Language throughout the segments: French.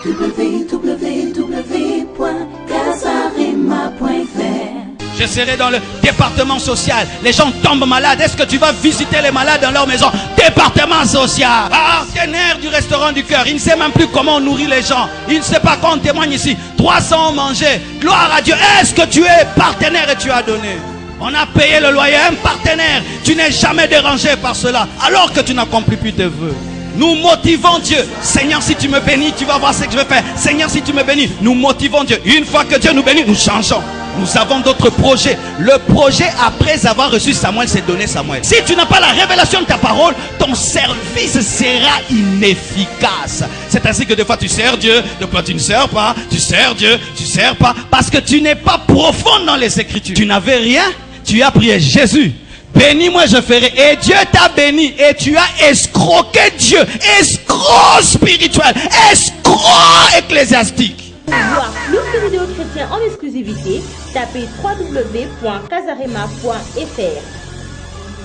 www.casarema.fr. Je serai dans le département social. Les gens tombent malades. Est-ce que tu vas visiter les malades dans leur maison? Département social. Partenaire du restaurant du cœur. Il ne sait même plus comment on nourrit les gens. Il ne sait pas quand on témoigne ici. 300 ont mangé. Gloire à Dieu. Est-ce que tu es partenaire et tu as donné? On a payé le loyer. Un partenaire. Tu n'es jamais dérangé par cela. Alors que tu n'accomplis plus tes vœux. Nous motivons Dieu. Seigneur, si tu me bénis, tu vas voir ce que je vais faire. Seigneur, si tu me bénis, nous motivons Dieu. Une fois que Dieu nous bénit, nous changeons. Nous avons d'autres projets. Le projet après avoir reçu Samuel, c'est donner Samuel. Si tu n'as pas la révélation de ta parole, ton service sera inefficace. C'est ainsi que des fois tu sers Dieu, des fois tu ne sers pas. Tu sers Dieu, tu ne sers pas. Parce que tu n'es pas profond dans les Écritures. Tu n'avais rien, tu as prié Jésus. Bénis-moi, je ferai. Et Dieu t'a béni. Et tu as escroqué Dieu. Escroc spirituel. Escroc ecclésiastique. Pour voir plus de vidéos chrétiennes en exclusivité, tapez www.casarema.fr.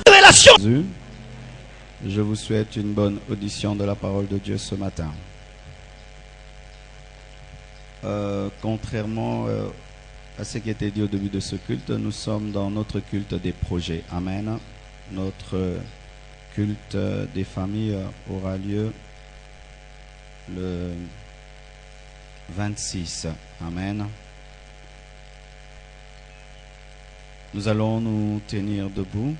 Révélation. Je vous souhaite une bonne audition de la parole de Dieu ce matin. Contrairement à ce qui était dit au début de ce culte, nous sommes dans notre culte des projets. Amen. Notre culte des familles aura lieu le 26. Amen. Nous allons nous tenir debout.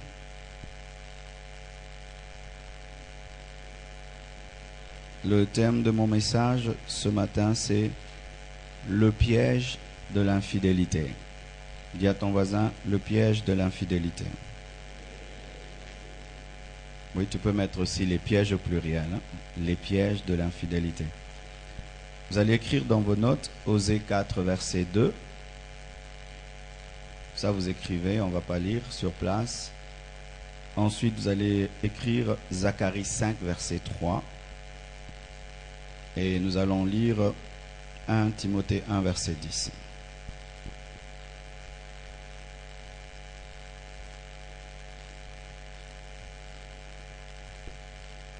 Le thème de mon message ce matin, c'est le piège de l'infidélité. Dis à ton voisin, le piège de l'infidélité. Oui, tu peux mettre aussi les pièges au pluriel, hein? Les pièges de l'infidélité. Vous allez écrire dans vos notes Osée 4, verset 2. Ça, vous écrivez, on ne va pas lire sur place. Ensuite, vous allez écrire Zacharie 5, verset 3. Et nous allons lire 1 Timothée 1, verset 10.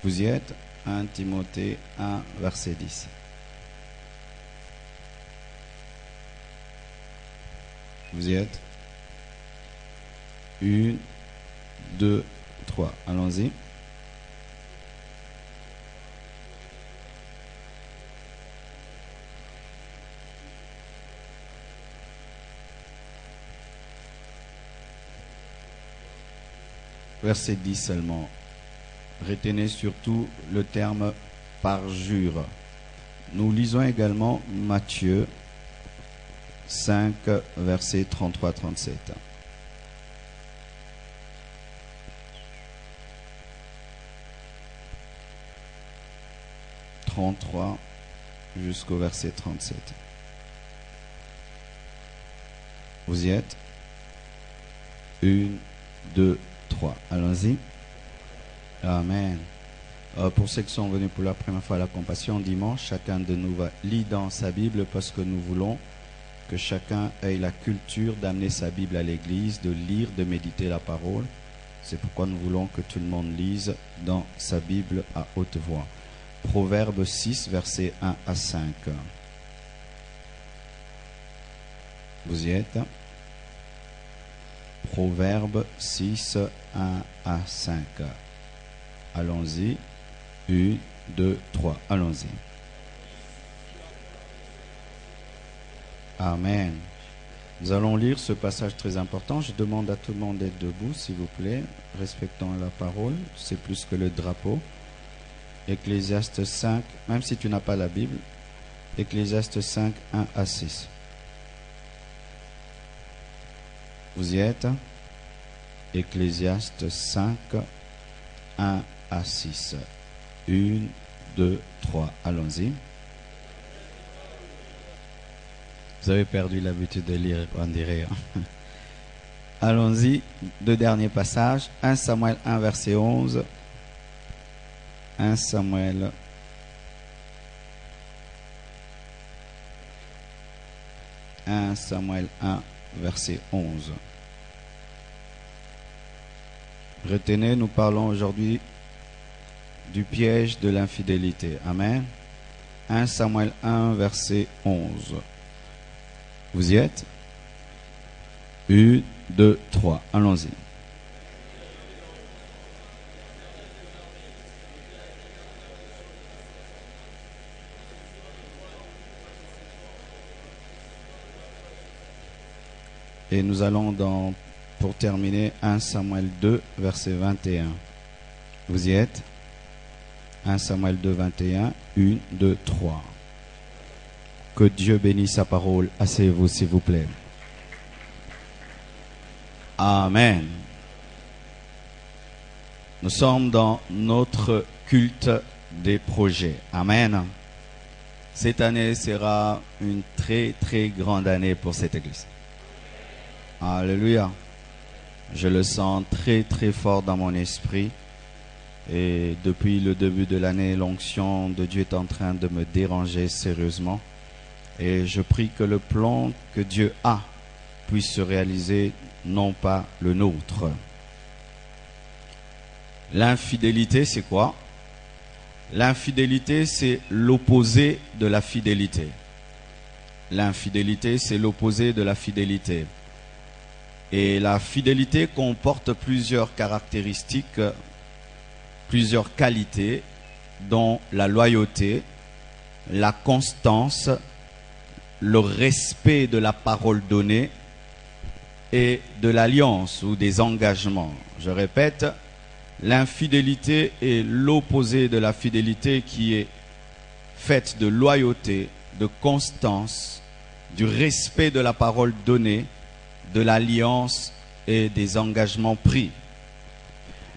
Vous y êtes? 1 Timothée 1, verset 10. Vous y êtes? 1, 2, 3. Allons-y. Verset 10 seulement. Retenez surtout le terme parjure. Nous lisons également Matthieu 5, versets 33-37. Jusqu'au verset 37. Vous y êtes? 1, 2, 3. Allons-y. Amen. Pour ceux qui sont venus pour la première fois à la compassion dimanche, chacun de nous va lire dans sa Bible parce que nous voulons que chacun ait la culture d'amener sa Bible à l'église, de lire, de méditer la parole. C'est pourquoi nous voulons que tout le monde lise dans sa Bible à haute voix. Proverbe 6, versets 1 à 5. Vous y êtes? Proverbe 6, 1 à 5. Allons-y. 1, 2, 3. Allons-y. Amen. Nous allons lire ce passage très important. Je demande à tout le monde d'être debout, s'il vous plaît. Respectons la parole. C'est plus que le drapeau. Ecclésiaste 5, même si tu n'as pas la Bible. Ecclésiaste 5, 1 à 6. Vous y êtes? Ecclésiaste 5, 1 à 6. 1, 2, 3. Allons-y. Vous avez perdu l'habitude de lire, on dirait. Allons-y. Deux derniers passages. 1 Samuel 1, verset 11. 1 Samuel 1 Samuel 1, verset 11. Retenez, nous parlons aujourd'hui du piège de l'infidélité. Amen. 1 Samuel 1, verset 11. Vous y êtes? 1, 2, 3. Allons-y. Et nous allons pour terminer 1 Samuel 2, verset 21. Vous y êtes? 1 Samuel 2, 21. 1, 2, 3. Que Dieu bénisse sa parole. Asseyez-vous s'il vous plaît. Amen. Nous sommes dans notre culte des projets. Amen. Cette année sera une très très grande année pour cette église. Alléluia. Je le sens très très fort dans mon esprit. Et depuis le début de l'année, l'onction de Dieu est en train de me déranger sérieusement. Et je prie que le plan que Dieu a puisse se réaliser, non pas le nôtre. L'infidélité, c'est quoi? L'infidélité, c'est l'opposé de la fidélité. L'infidélité, c'est l'opposé de la fidélité. Et la fidélité comporte plusieurs caractéristiques, plusieurs qualités, dont la loyauté, la constance, le respect de la parole donnée et de l'alliance ou des engagements. Je répète, l'infidélité est l'opposé de la fidélité qui est faite de loyauté, de constance, du respect de la parole donnée, de l'alliance et des engagements pris.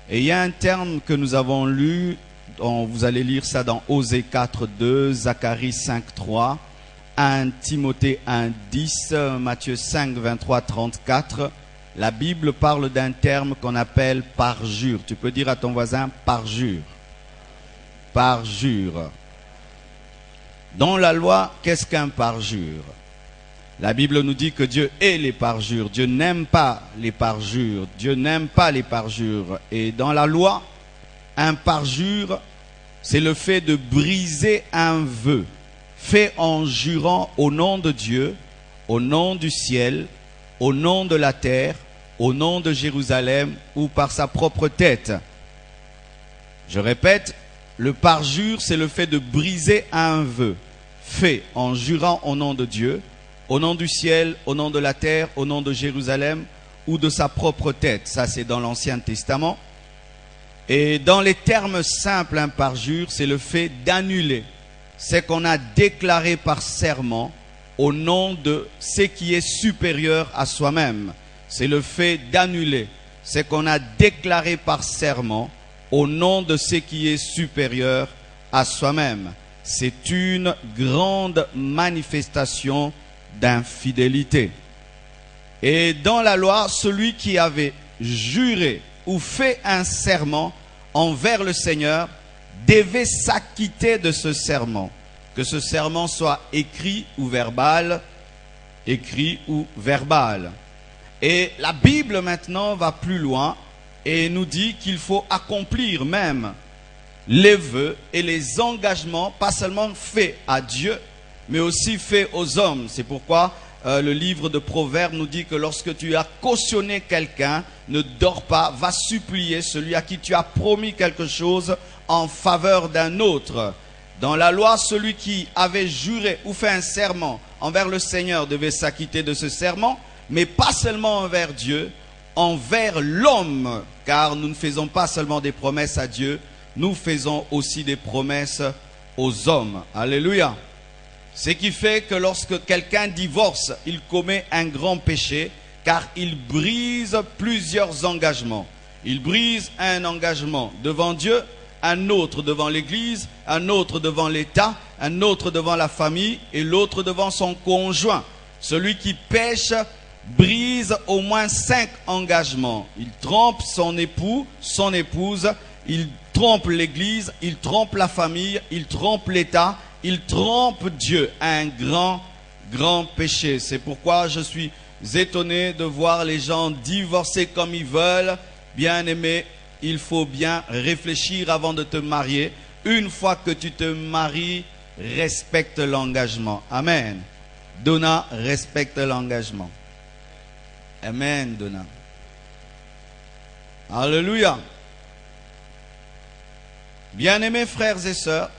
Et il y a un terme que nous avons lu, vous allez lire ça dans Osée 4.2, Zacharie 5.3, 1 Timothée 1.10, Matthieu 5.23-34. La Bible parle d'un terme qu'on appelle parjure. Tu peux dire à ton voisin parjure. Parjure. Dans la loi, qu'est-ce qu'un parjure? La Bible nous dit que Dieu hait les parjures. Dieu n'aime pas les parjures. Dieu n'aime pas les parjures. Et dans la loi, un parjure, c'est le fait de briser un vœu, fait en jurant au nom de Dieu, au nom du ciel, au nom de la terre, au nom de Jérusalem ou par sa propre tête. Je répète, le parjure, c'est le fait de briser un vœu, fait en jurant au nom de Dieu, au nom du ciel, au nom de la terre, au nom de Jérusalem ou de sa propre tête. Ça, c'est dans l'Ancien Testament. Et dans les termes simples, un parjure, c'est le fait d'annuler. C'est qu'on a déclaré par serment au nom de ce qui est supérieur à soi-même. C'est le fait d'annuler. C'est qu'on a déclaré par serment au nom de ce qui est supérieur à soi-même. C'est une grande manifestation d'infidélité. Et dans la loi, celui qui avait juré ou fait un serment envers le Seigneur devait s'acquitter de ce serment, que ce serment soit écrit ou verbal, Et la Bible maintenant va plus loin et nous dit qu'il faut accomplir même les vœux et les engagements, pas seulement faits à Dieu, mais aussi faits aux hommes. C'est pourquoi le livre de Proverbes nous dit que lorsque tu as cautionné quelqu'un, ne dors pas, va supplier celui à qui tu as promis quelque chose en faveur d'un autre. Dans la loi, celui qui avait juré ou fait un serment envers le Seigneur devait s'acquitter de ce serment, mais pas seulement envers Dieu, envers l'homme, car nous ne faisons pas seulement des promesses à Dieu, nous faisons aussi des promesses aux hommes. Alléluia. Ce qui fait que lorsque quelqu'un divorce, il commet un grand péché, car il brise plusieurs engagements. Il brise un engagement devant Dieu, un autre devant l'Église, un autre devant l'État, un autre devant la famille et l'autre devant son conjoint. Celui qui pêche brise au moins 5 engagements. Il trompe son époux, son épouse, il trompe l'Église, il trompe la famille, il trompe l'État, il trompe Dieu. Un grand péché. C'est pourquoi je suis étonné de voir les gens divorcer comme ils veulent. Bien-aimé, il faut bien réfléchir avant de te marier. Une fois que tu te maries, respecte l'engagement. Amen. Donna respecte l'engagement. Amen, Donna. Alléluia. Bien-aimés frères et sœurs,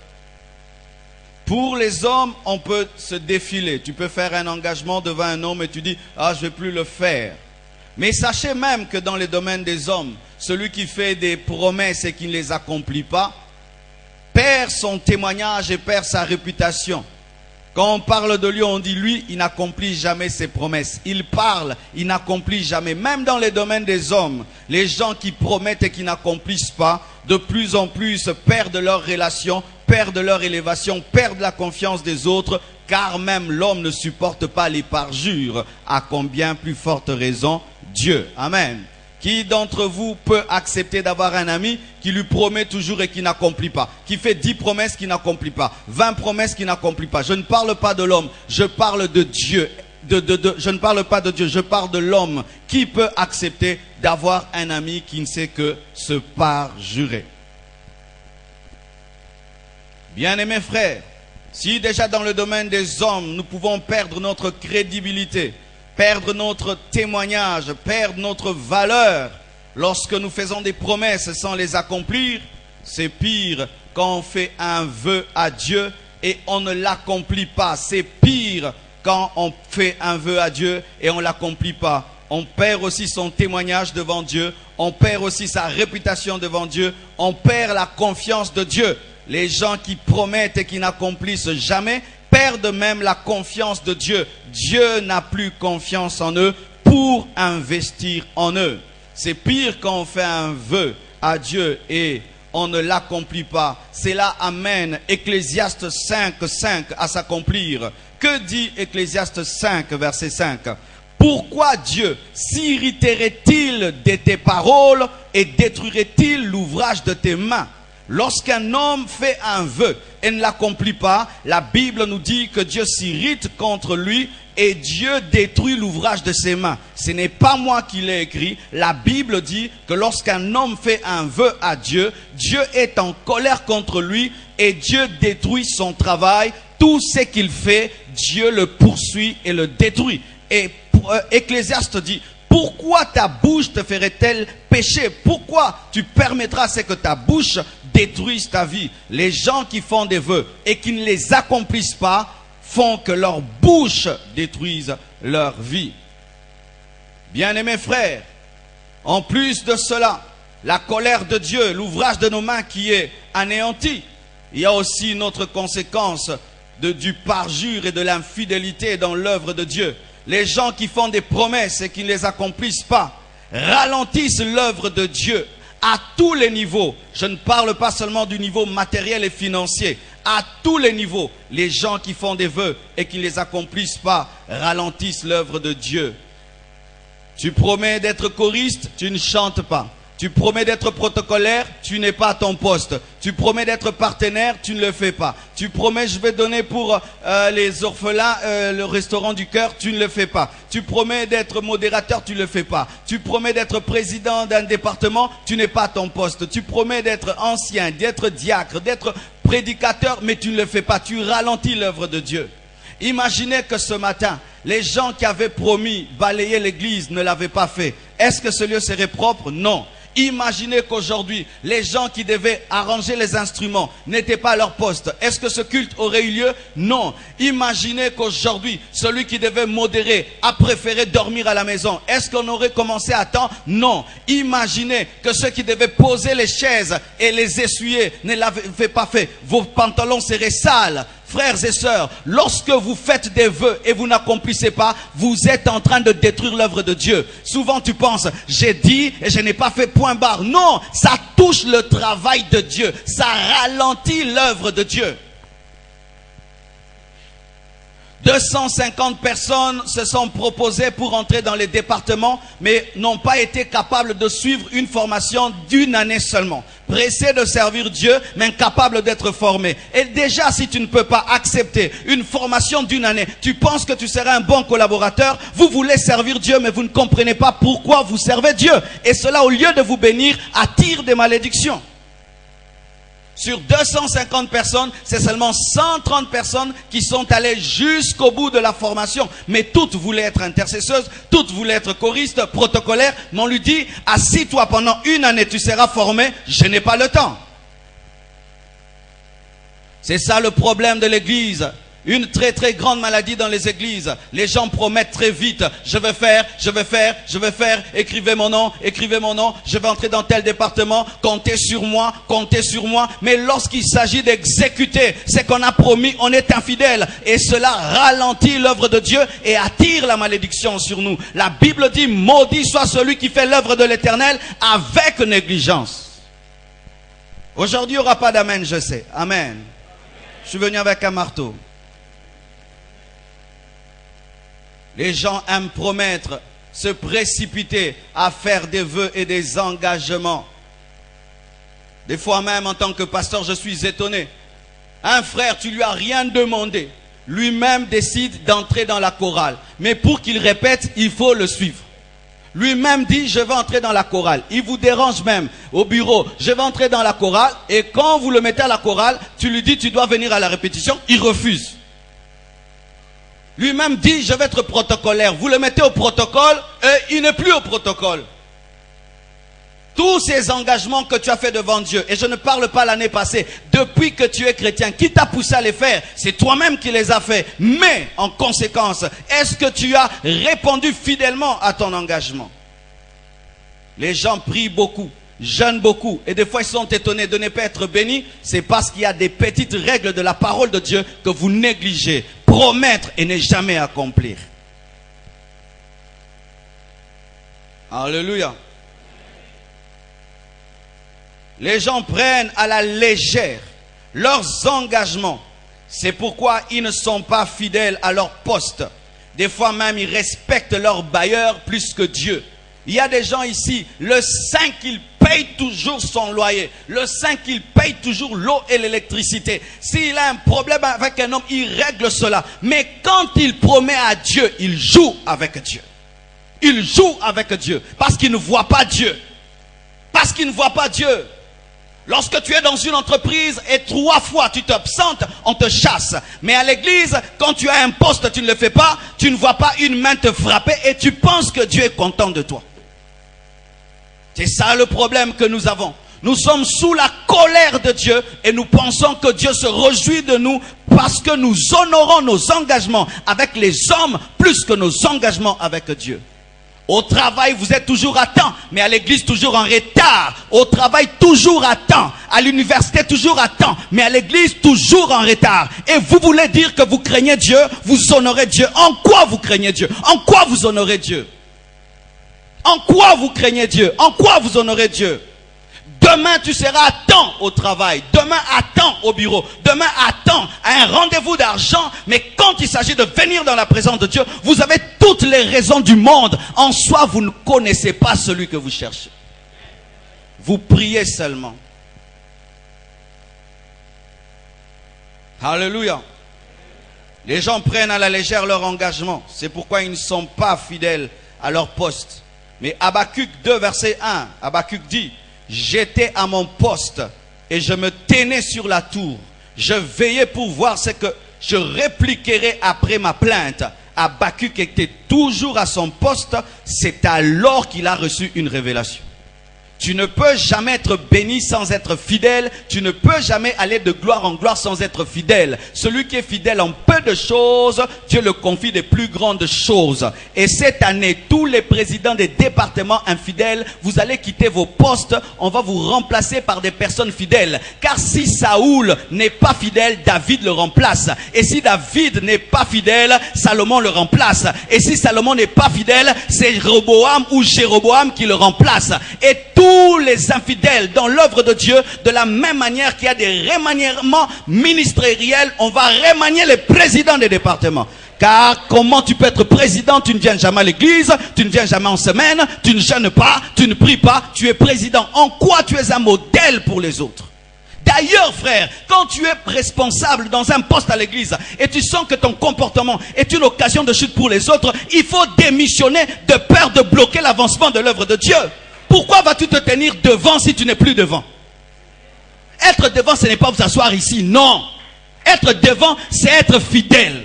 pour les hommes, on peut se défiler. Tu peux faire un engagement devant un homme et tu dis, ah, je ne vais plus le faire. Mais sachez même que dans les domaines des hommes, celui qui fait des promesses et qui ne les accomplit pas, perd son témoignage et perd sa réputation. Quand on parle de lui, on dit lui, il n'accomplit jamais ses promesses. Il parle, il n'accomplit jamais. Même dans les domaines des hommes, les gens qui promettent et qui n'accomplissent pas, de plus en plus perdent leur relation, perdent leur élévation, perdent la confiance des autres, car même l'homme ne supporte pas les parjures, à combien plus forte raison Dieu. Amen. Qui d'entre vous peut accepter d'avoir un ami qui lui promet toujours et qui n'accomplit pas? Qui fait 10 promesses qui n'accomplit pas, 20 promesses qui n'accomplit pas? Je ne parle pas de l'homme, je parle de Dieu. Je ne parle pas de Dieu, je parle de l'homme. Qui peut accepter d'avoir un ami qui ne sait que se parjurer? Bien-aimés frères, si déjà dans le domaine des hommes, nous pouvons perdre notre crédibilité, perdre notre témoignage, perdre notre valeur lorsque nous faisons des promesses sans les accomplir, c'est pire quand on fait un vœu à Dieu et on ne l'accomplit pas. C'est pire quand on fait un vœu à Dieu et on ne l'accomplit pas. On perd aussi son témoignage devant Dieu, on perd aussi sa réputation devant Dieu, on perd la confiance de Dieu. Les gens qui promettent et qui n'accomplissent jamais perdent même la confiance de Dieu. Dieu n'a plus confiance en eux pour investir en eux. C'est pire quand on fait un vœu à Dieu et on ne l'accomplit pas. Cela amène Ecclésiaste 5:5 à s'accomplir. Que dit Ecclésiaste 5, verset 5? Pourquoi Dieu s'irriterait-il de tes paroles et détruirait-il l'ouvrage de tes mains? Lorsqu'un homme fait un vœu et ne l'accomplit pas, la Bible nous dit que Dieu s'irrite contre lui et Dieu détruit l'ouvrage de ses mains. Ce n'est pas moi qui l'ai écrit. La Bible dit que lorsqu'un homme fait un vœu à Dieu, Dieu est en colère contre lui et Dieu détruit son travail. Tout ce qu'il fait, Dieu le poursuit et le détruit. Et Ecclésiaste dit, pourquoi ta bouche te ferait-elle pécher? Pourquoi tu permettras à ce que ta bouche détruise ta vie? Les gens qui font des vœux et qui ne les accomplissent pas font que leur bouche détruise leur vie. Bien-aimés frères, en plus de cela, la colère de Dieu, l'ouvrage de nos mains qui est anéanti, il y a aussi une autre conséquence du parjure et de l'infidélité dans l'œuvre de Dieu. Les gens qui font des promesses et qui ne les accomplissent pas ralentissent l'œuvre de Dieu à tous les niveaux. Je ne parle pas seulement du niveau matériel et financier. À tous les niveaux, les gens qui font des vœux et qui ne les accomplissent pas ralentissent l'œuvre de Dieu. Tu promets d'être choriste, tu ne chantes pas. Tu promets d'être protocolaire, tu n'es pas à ton poste. Tu promets d'être partenaire, tu ne le fais pas. Tu promets, je vais donner pour les orphelins le restaurant du cœur, tu ne le fais pas. Tu promets d'être modérateur, tu ne le fais pas. Tu promets d'être président d'un département, tu n'es pas à ton poste. Tu promets d'être ancien, d'être diacre, d'être prédicateur, mais tu ne le fais pas. Tu ralentis l'œuvre de Dieu. Imaginez que ce matin, les gens qui avaient promis balayer l'église ne l'avaient pas fait. Est-ce que ce lieu serait propre? Non. Imaginez qu'aujourd'hui, les gens qui devaient arranger les instruments n'étaient pas à leur poste. Est-ce que ce culte aurait eu lieu? Non. Imaginez qu'aujourd'hui, celui qui devait modérer a préféré dormir à la maison. Est-ce qu'on aurait commencé à temps? Non. Imaginez que ceux qui devaient poser les chaises et les essuyer ne l'avaient pas fait. Vos pantalons seraient sales. Frères et sœurs, lorsque vous faites des vœux et vous n'accomplissez pas, vous êtes en train de détruire l'œuvre de Dieu. Souvent tu penses, j'ai dit et je n'ai pas fait point barre. Non, ça touche le travail de Dieu. Ça ralentit l'œuvre de Dieu. 250 personnes se sont proposées pour entrer dans les départements, mais n'ont pas été capables de suivre une formation d'1 année seulement. Pressés de servir Dieu, mais incapables d'être formés. Et déjà, si tu ne peux pas accepter une formation d'1 année, tu penses que tu seras un bon collaborateur, vous voulez servir Dieu, mais vous ne comprenez pas pourquoi vous servez Dieu. Et cela, au lieu de vous bénir, attire des malédictions. Sur 250 personnes, c'est seulement 130 personnes qui sont allées jusqu'au bout de la formation. Mais toutes voulaient être intercesseuses, toutes voulaient être choristes, protocolaires. Mais on lui dit, assis-toi pendant 1 année, tu seras formé. Je n'ai pas le temps. C'est ça le problème de l'église. Une très très grande maladie dans les églises. Les gens promettent très vite. Je vais faire, je vais faire, je vais faire. Écrivez mon nom, écrivez mon nom. Je vais entrer dans tel département. Comptez sur moi, comptez sur moi. Mais lorsqu'il s'agit d'exécuter ce qu'on a promis, on est infidèle. Et cela ralentit l'œuvre de Dieu et attire la malédiction sur nous. La Bible dit, maudit soit celui qui fait l'œuvre de l'Éternel avec négligence. Aujourd'hui, il n'y aura pas d'amen, je sais. Amen. Je suis venu avec un marteau. Les gens aiment promettre, se précipiter à faire des vœux et des engagements. Des fois même, en tant que pasteur, je suis étonné. Un frère, tu lui as rien demandé. Lui-même décide d'entrer dans la chorale. Mais pour qu'il répète, il faut le suivre. Lui-même dit, je vais entrer dans la chorale. Il vous dérange même au bureau. Je vais entrer dans la chorale. Et quand vous le mettez à la chorale, tu lui dis, tu dois venir à la répétition. Il refuse. Lui-même dit, je vais être protocolaire. Vous le mettez au protocole et il n'est plus au protocole. Tous ces engagements que tu as fait devant Dieu, et je ne parle pas l'année passée, depuis que tu es chrétien, qui t'a poussé à les faire? C'est toi-même qui les as fait. Mais, en conséquence, est-ce que tu as répondu fidèlement à ton engagement? Les gens prient beaucoup, jeûnent beaucoup, et des fois ils sont étonnés de ne pas être bénis. C'est parce qu'il y a des petites règles de la parole de Dieu que vous négligez. Promettre et ne jamais accomplir. Alléluia. Les gens prennent à la légère leurs engagements. C'est pourquoi ils ne sont pas fidèles à leur poste. Des fois même, ils respectent leur bailleur plus que Dieu. Il y a des gens ici, le 5, ils payent toujours son loyer. Le 5, il paye toujours l'eau et l'électricité. S'il a un problème avec un homme, il règle cela. Mais quand il promet à Dieu, il joue avec Dieu. Il joue avec Dieu. Parce qu'il ne voit pas Dieu. Parce qu'il ne voit pas Dieu. Lorsque tu es dans une entreprise et 3 fois tu t'absentes, on te chasse. Mais à l'église, quand tu as un poste, tu ne le fais pas, tu ne vois pas une main te frapper et tu penses que Dieu est content de toi. C'est ça le problème que nous avons. Nous sommes sous la colère de Dieu et nous pensons que Dieu se réjouit de nous parce que nous honorons nos engagements avec les hommes plus que nos engagements avec Dieu. Au travail, vous êtes toujours à temps, mais à l'église, toujours en retard. Au travail, toujours à temps. À l'université, toujours à temps, mais à l'église, toujours en retard. Et vous voulez dire que vous craignez Dieu, vous honorez Dieu. En quoi vous craignez Dieu? En quoi vous honorez Dieu? En quoi vous craignez Dieu? En quoi vous honorez Dieu? Demain, tu seras à temps au travail. Demain, à temps au bureau. Demain, à temps à un rendez-vous d'argent. Mais quand il s'agit de venir dans la présence de Dieu, vous avez toutes les raisons du monde. En soi, vous ne connaissez pas celui que vous cherchez. Vous priez seulement. Alléluia. Les gens prennent à la légère leur engagement. C'est pourquoi ils ne sont pas fidèles à leur poste. Mais Habakkuk 2, verset 1, Habakkuk dit, j'étais à mon poste et je me tenais sur la tour. Je veillais pour voir ce que je répliquerai après ma plainte. Habakkuk était toujours à son poste. C'est alors qu'il a reçu une révélation. Tu ne peux jamais être béni sans être fidèle. Tu ne peux jamais aller de gloire en gloire sans être fidèle. Celui qui est fidèle en peu de choses, Dieu le confie des plus grandes choses. Et cette année, tous les présidents des départements infidèles, vous allez quitter vos postes. On va vous remplacer par des personnes fidèles. Car si Saoul n'est pas fidèle, David le remplace. Et si David n'est pas fidèle, Salomon le remplace. Et si Salomon n'est pas fidèle, c'est Roboam ou Jéroboam qui le remplace. Et tous les infidèles dans l'œuvre de Dieu, de la même manière qu'il y a des remaniements ministériels, on va remanier les présidents des départements. Car comment tu peux être président? Tu ne viens jamais à l'église, tu ne viens jamais en semaine, tu ne jeûnes pas, tu ne pries pas, tu es président. En quoi tu es un modèle pour les autres? D'ailleurs, frère, quand tu es responsable dans un poste à l'église et tu sens que ton comportement est une occasion de chute pour les autres, il faut démissionner de peur de bloquer l'avancement de l'œuvre de Dieu. Pourquoi vas-tu te tenir devant si tu n'es plus devant? Être devant, ce n'est pas vous asseoir ici, non. Être devant, c'est être fidèle.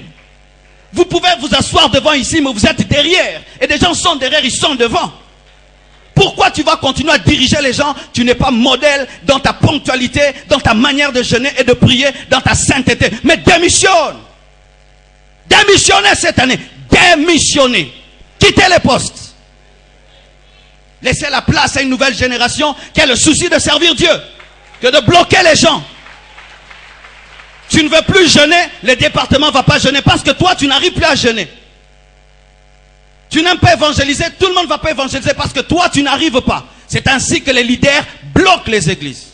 Vous pouvez vous asseoir devant ici, mais vous êtes derrière. Et des gens sont derrière, ils sont devant. Pourquoi tu vas continuer à diriger les gens? Tu n'es pas modèle dans ta ponctualité, dans ta manière de jeûner et de prier, dans ta sainteté. Mais démissionne. Démissionnez cette année. Démissionnez. Quittez les postes. Laissez la place à une nouvelle génération qui a le souci de servir Dieu, que de bloquer les gens. Tu ne veux plus jeûner, le département ne va pas jeûner parce que toi, tu n'arrives plus à jeûner. Tu n'aimes pas évangéliser, tout le monde ne va pas évangéliser parce que toi, tu n'arrives pas. C'est ainsi que les leaders bloquent les églises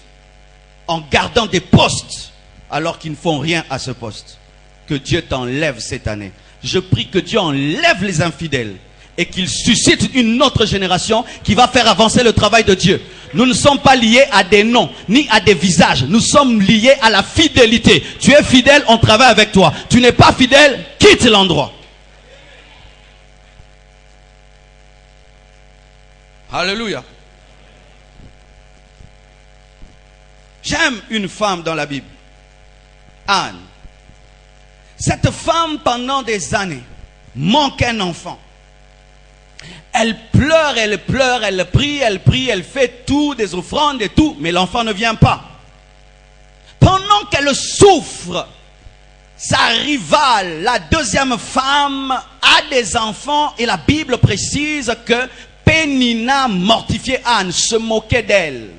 en gardant des postes alors qu'ils ne font rien à ce poste. Que Dieu t'enlève cette année. Je prie que Dieu enlève les infidèles et qu'il suscite une autre génération qui va faire avancer le travail de Dieu. Nous ne sommes pas liés à des noms, ni à des visages. Nous sommes liés à la fidélité. Tu es fidèle, on travaille avec toi. Tu n'es pas fidèle, quitte l'endroit. Alléluia. J'aime une femme dans la Bible. Anne. Cette femme, pendant des années, manque un enfant. Elle pleure, elle prie, elle fait tout, des offrandes et tout, mais l'enfant ne vient pas. Pendant qu'elle souffre, sa rivale, la deuxième femme, a des enfants et la Bible précise que Pénina mortifiait Anne, se moquait d'elle.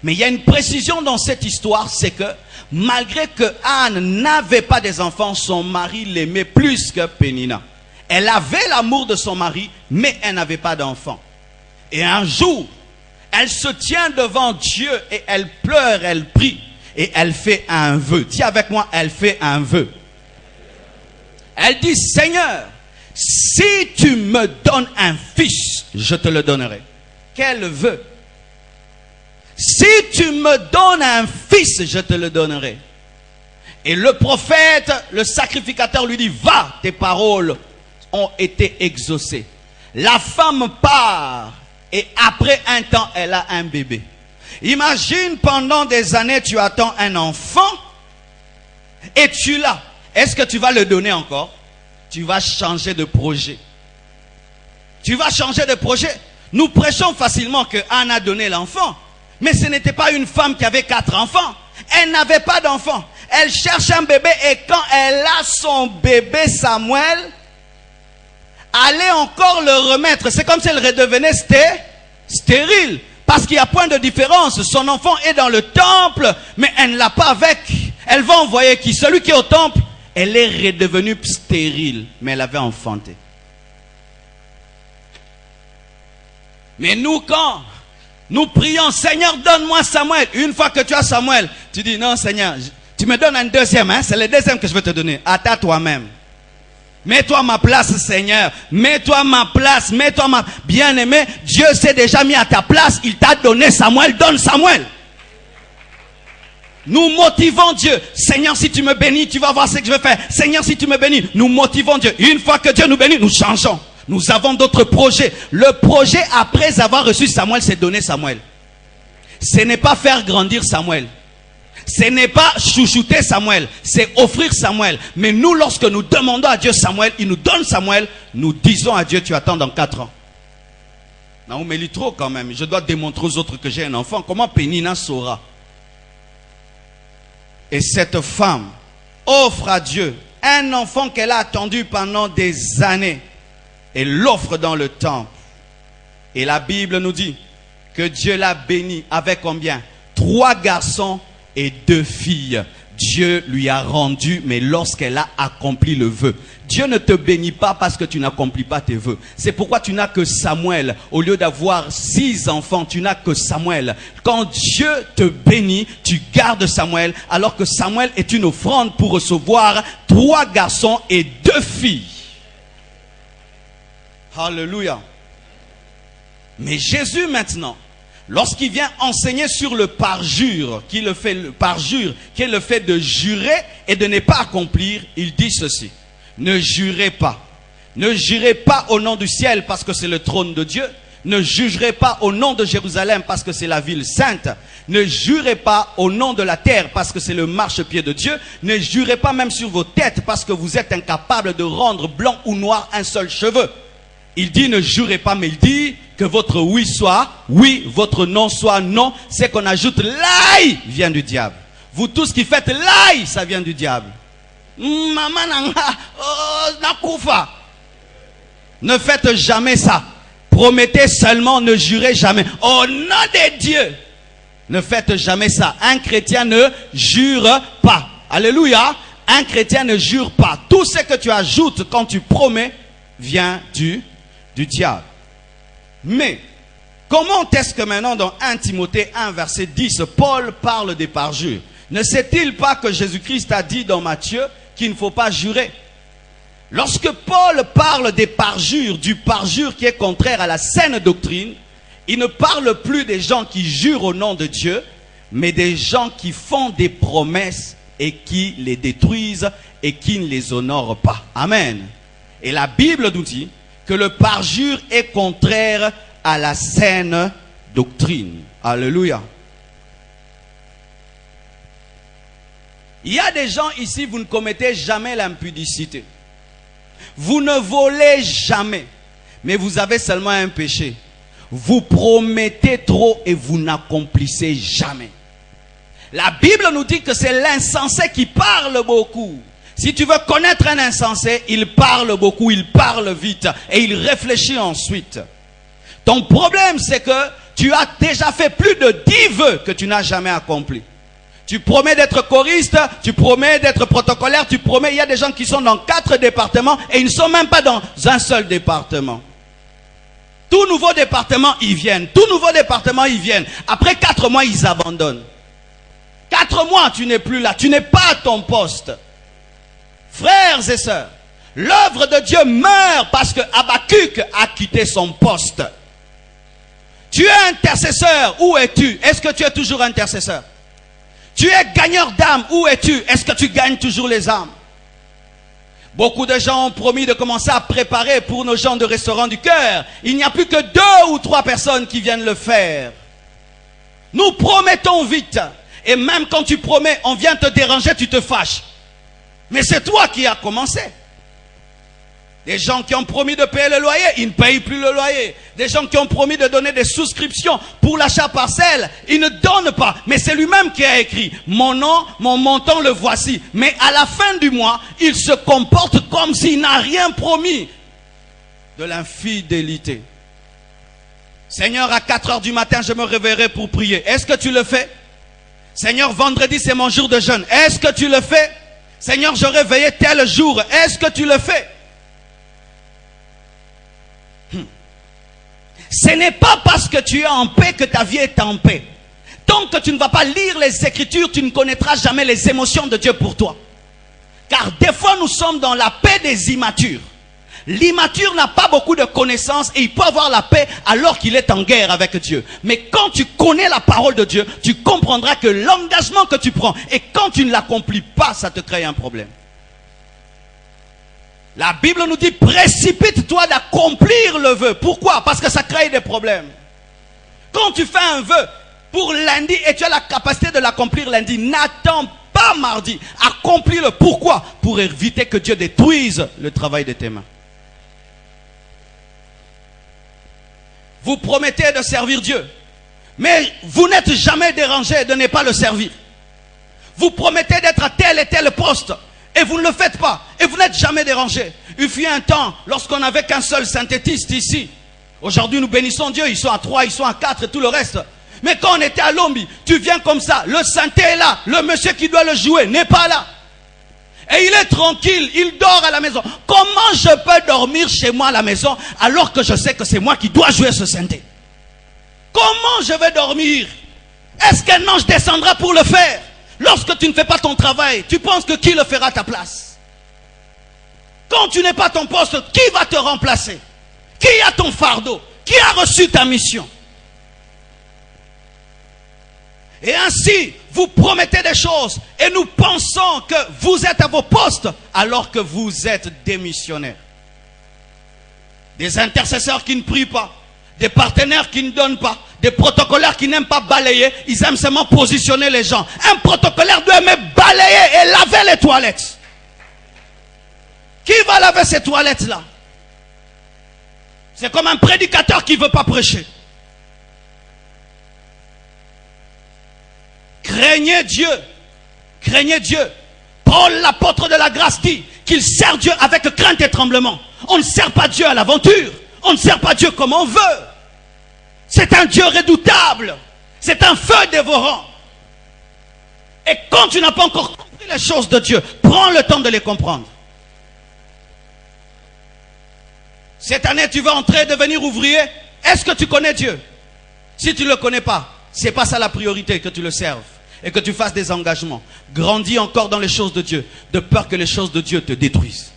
Mais il y a une précision dans cette histoire, c'est que malgré que Anne n'avait pas des enfants, son mari l'aimait plus que Pénina. Elle avait l'amour de son mari, mais elle n'avait pas d'enfant. Et un jour, elle se tient devant Dieu et elle pleure, elle prie. Et elle fait un vœu. Dis avec moi, elle fait un vœu. Elle dit, Seigneur, si tu me donnes un fils, je te le donnerai. Quel vœu? Si tu me donnes un fils, je te le donnerai. Et le prophète, le sacrificateur lui dit, va, tes paroles ont été exaucées. La femme part et après un temps, elle a un bébé. Imagine pendant des années, tu attends un enfant et tu l'as. Est-ce que tu vas le donner encore? Tu vas changer de projet. Tu vas changer de projet. Nous prêchons facilement que Anne a donné l'enfant. Mais ce n'était pas une femme qui avait 4 enfants. Elle n'avait pas d'enfant. Elle cherche un bébé et quand elle a son bébé Samuel, allait encore le remettre. C'est comme si elle redevenait stérile. Parce qu'il y a point de différence. Son enfant est dans le temple, mais elle ne l'a pas avec. Elle va envoyer qui? Celui qui est au temple. Elle est redevenue stérile, mais elle avait enfanté. Mais nous, quand nous prions, Seigneur, donne-moi Samuel. Une fois que tu as Samuel, tu dis, non Seigneur, tu me donnes un deuxième, hein? C'est le deuxième que je vais te donner. Attends toi-même. Mets-toi à ma place, Seigneur. Mets-toi à ma place. Mets-toi ma... Bien-aimé, Dieu s'est déjà mis à ta place. Il t'a donné Samuel. Donne Samuel. Nous motivons Dieu. Seigneur, si tu me bénis, tu vas voir ce que je vais faire. Seigneur, si tu me bénis, nous motivons Dieu. Une fois que Dieu nous bénit, nous changeons. Nous avons d'autres projets. Le projet après avoir reçu Samuel, c'est donner Samuel. Ce n'est pas faire grandir Samuel. Ce n'est pas chouchouter Samuel, c'est offrir Samuel. Mais nous, lorsque nous demandons à Dieu Samuel, il nous donne Samuel, nous disons à Dieu, tu attends dans 4 ans. Non, mais il est trop quand même. Je dois démontrer aux autres que j'ai un enfant. Comment Pénina saura? Et cette femme offre à Dieu un enfant qu'elle a attendu pendant des années. Et l'offre dans le temple. Et la Bible nous dit que Dieu l'a béni avec combien? 3 garçons et 2 filles. Dieu lui a rendu, mais lorsqu'elle a accompli le vœu. Dieu ne te bénit pas parce que tu n'accomplis pas tes vœux. C'est pourquoi tu n'as que Samuel. Au lieu d'avoir 6 enfants, tu n'as que Samuel. Quand Dieu te bénit, tu gardes Samuel, alors que Samuel est une offrande pour recevoir 3 garçons et 2 filles. Alléluia. Mais Jésus maintenant, lorsqu'il vient enseigner sur le parjure, qui est le fait de jurer et de ne pas accomplir, il dit ceci: ne jurez pas. Ne jurez pas au nom du ciel parce que c'est le trône de Dieu. Ne jurez pas au nom de Jérusalem parce que c'est la ville sainte. Ne jurez pas au nom de la terre parce que c'est le marchepied de Dieu. Ne jurez pas même sur vos têtes parce que vous êtes incapables de rendre blanc ou noir un seul cheveu. Il dit ne jurez pas, mais il dit que votre oui soit oui, votre non soit non. C'est qu'on ajoute l'aïe vient du diable. Vous tous qui faites l'aïe, ça vient du diable. Maman nakoufa. Ne faites jamais ça. Promettez seulement, ne jurez jamais. Au nom de Dieu, ne faites jamais ça. Un chrétien ne jure pas. Alléluia. Un chrétien ne jure pas. Tout ce que tu ajoutes quand tu promets vient du diable. Mais, comment est-ce que maintenant dans 1 Timothée 1 verset 10, Paul parle des parjures? Ne sait-il pas que Jésus-Christ a dit dans Matthieu qu'il ne faut pas jurer? Lorsque Paul parle des parjures, du parjure qui est contraire à la saine doctrine, il ne parle plus des gens qui jurent au nom de Dieu, mais des gens qui font des promesses et qui les détruisent et qui ne les honorent pas. Amen. Et la Bible nous dit que le parjure est contraire à la saine doctrine. Alléluia. Il y a des gens ici, vous ne commettez jamais l'impudicité. Vous ne volez jamais, mais vous avez seulement un péché. Vous promettez trop et vous n'accomplissez jamais. La Bible nous dit que c'est l'insensé qui parle beaucoup. Si tu veux connaître un insensé, il parle beaucoup, il parle vite et il réfléchit ensuite. Ton problème, c'est que tu as déjà fait plus de 10 vœux que tu n'as jamais accomplis. Tu promets d'être choriste, tu promets d'être protocolaire, tu promets, il y a des gens qui sont dans 4 départements et ils ne sont même pas dans un seul département. Tout nouveau département, ils viennent. Tout nouveau département, ils viennent. Après 4 mois, ils abandonnent. 4 mois, tu n'es plus là. Tu n'es pas à ton poste. Frères et sœurs, l'œuvre de Dieu meurt parce que Habakkuk a quitté son poste. Tu es intercesseur, où es-tu? Est-ce que tu es toujours intercesseur? Tu es gagneur d'âmes, où es-tu? Est-ce que tu gagnes toujours les âmes? Beaucoup de gens ont promis de commencer à préparer pour nos gens de restaurant du cœur. Il n'y a plus que 2 ou 3 personnes qui viennent le faire. Nous promettons vite. Et même quand tu promets, on vient te déranger, tu te fâches. Mais c'est toi qui as commencé. Des gens qui ont promis de payer le loyer, ils ne payent plus le loyer. Des gens qui ont promis de donner des souscriptions pour l'achat parcelle, ils ne donnent pas. Mais c'est lui-même qui a écrit, mon nom, mon montant, le voici. Mais à la fin du mois, il se comporte comme s'il n'a rien promis. De l'infidélité. Seigneur, à 4 heures du matin, je me réveillerai pour prier. Est-ce que tu le fais? Seigneur, vendredi, c'est mon jour de jeûne. Est-ce que tu le fais? Seigneur, je réveillais tel jour. Est-ce que tu le fais? Ce n'est pas parce que tu es en paix que ta vie est en paix. Tant que tu ne vas pas lire les Écritures, tu ne connaîtras jamais les émotions de Dieu pour toi. Car des fois, nous sommes dans la paix des immatures. L'immature n'a pas beaucoup de connaissances et il peut avoir la paix alors qu'il est en guerre avec Dieu. Mais quand tu connais la parole de Dieu, tu comprendras que l'engagement que tu prends et quand tu ne l'accomplis pas, ça te crée un problème. La Bible nous dit, précipite-toi d'accomplir le vœu. Pourquoi? Parce que ça crée des problèmes. Quand tu fais un vœu pour lundi et tu as la capacité de l'accomplir lundi, n'attends pas mardi. Accomplis-le. Pourquoi? Pour éviter que Dieu détruise le travail de tes mains. Vous promettez de servir Dieu, mais vous n'êtes jamais dérangé de ne pas le servir. Vous promettez d'être à tel et tel poste, et vous ne le faites pas, et vous n'êtes jamais dérangé. Il fut un temps, lorsqu'on n'avait qu'un seul synthétiste ici. Aujourd'hui, nous bénissons Dieu, ils sont à 3, ils sont à 4 et tout le reste. Mais quand on était à Lombi, tu viens comme ça, le synthé est là, le monsieur qui doit le jouer n'est pas là. Et il est tranquille, il dort à la maison. Comment je peux dormir chez moi à la maison alors que je sais que c'est moi qui dois jouer ce synthé? Comment je vais dormir? Est-ce qu'un ange descendra pour le faire? Lorsque tu ne fais pas ton travail, tu penses que qui le fera à ta place? Quand tu n'es pas à ton poste, qui va te remplacer? Qui a ton fardeau? Qui a reçu ta mission? Et ainsi, vous promettez des choses et nous pensons que vous êtes à vos postes alors que vous êtes démissionnaires. Des intercesseurs qui ne prient pas, des partenaires qui ne donnent pas, des protocolaires qui n'aiment pas balayer, ils aiment seulement positionner les gens. Un protocolaire doit aimer balayer et laver les toilettes. Qui va laver ces toilettes-là? C'est comme un prédicateur qui ne veut pas prêcher. Craignez Dieu. Craignez Dieu. Paul, l'apôtre de la grâce, dit qu'il sert Dieu avec crainte et tremblement. On ne sert pas Dieu à l'aventure. On ne sert pas Dieu comme on veut. C'est un Dieu redoutable. C'est un feu dévorant. Et quand tu n'as pas encore compris les choses de Dieu, prends le temps de les comprendre. Cette année, tu vas entrer et devenir ouvrier. Est-ce que tu connais Dieu? Si tu ne le connais pas, c'est pas ça la priorité, que tu le serves et que tu fasses des engagements. Grandis encore dans les choses de Dieu, de peur que les choses de Dieu te détruisent.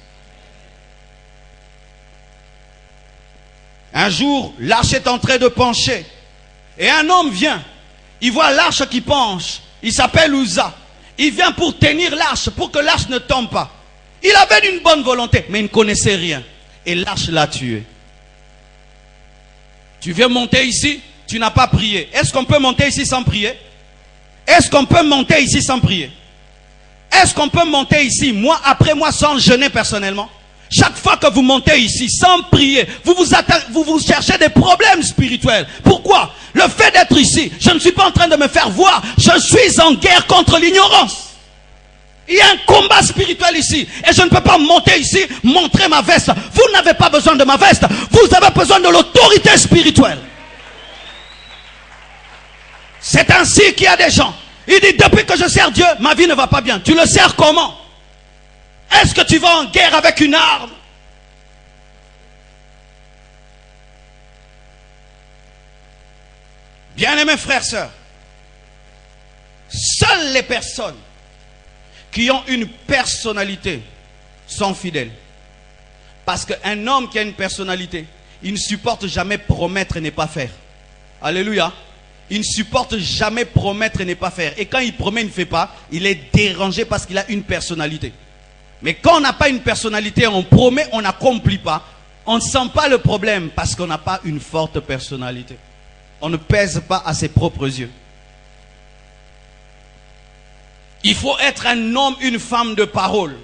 Un jour, l'arche est en train de pencher. Et un homme vient. Il voit l'arche qui penche. Il s'appelle Uza. Il vient pour tenir l'arche, pour que l'arche ne tombe pas. Il avait une bonne volonté, mais il ne connaissait rien. Et l'arche l'a tué. Tu viens monter ici, tu n'as pas prié. Est-ce qu'on peut monter ici sans prier? Est-ce qu'on peut monter ici sans prier? Est-ce qu'on peut monter ici, mois après mois, sans jeûner personnellement? Chaque fois que vous montez ici sans prier, vous cherchez des problèmes spirituels. Pourquoi? Le fait d'être ici, je ne suis pas en train de me faire voir. Je suis en guerre contre l'ignorance. Il y a un combat spirituel ici. Et je ne peux pas monter ici, montrer ma veste. Vous n'avez pas besoin de ma veste. Vous avez besoin de l'autorité spirituelle. C'est ainsi qu'il y a des gens. Il dit, depuis que je sers Dieu, ma vie ne va pas bien. Tu le sers comment? Est-ce que tu vas en guerre avec une arme? Bien-aimés frères, sœurs, seules les personnes qui ont une personnalité sont fidèles. Parce qu'un homme qui a une personnalité, il ne supporte jamais promettre et ne pas faire. Alléluia. Il ne supporte jamais promettre et ne pas faire. Et quand il promet, il ne fait pas, il est dérangé parce qu'il a une personnalité. Mais quand on n'a pas une personnalité, on promet, on n'accomplit pas, on ne sent pas le problème parce qu'on n'a pas une forte personnalité. On ne pèse pas à ses propres yeux. Il faut être un homme, une femme de parole.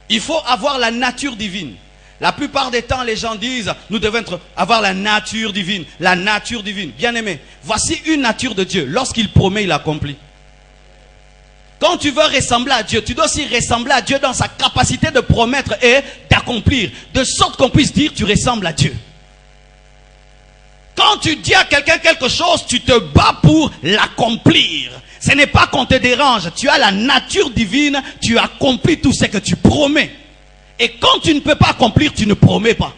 Il faut avoir la nature divine. La plupart des temps, les gens disent, nous devons avoir la nature divine. La nature divine. Bien aimé, voici une nature de Dieu. Lorsqu'il promet, il accomplit. Quand tu veux ressembler à Dieu, tu dois aussi ressembler à Dieu dans sa capacité de promettre et d'accomplir. De sorte qu'on puisse dire, tu ressembles à Dieu. Quand tu dis à quelqu'un quelque chose, tu te bats pour l'accomplir. Ce n'est pas qu'on te dérange. Tu as la nature divine, tu accomplis tout ce que tu promets. Et quand tu ne peux pas accomplir, tu ne promets pas.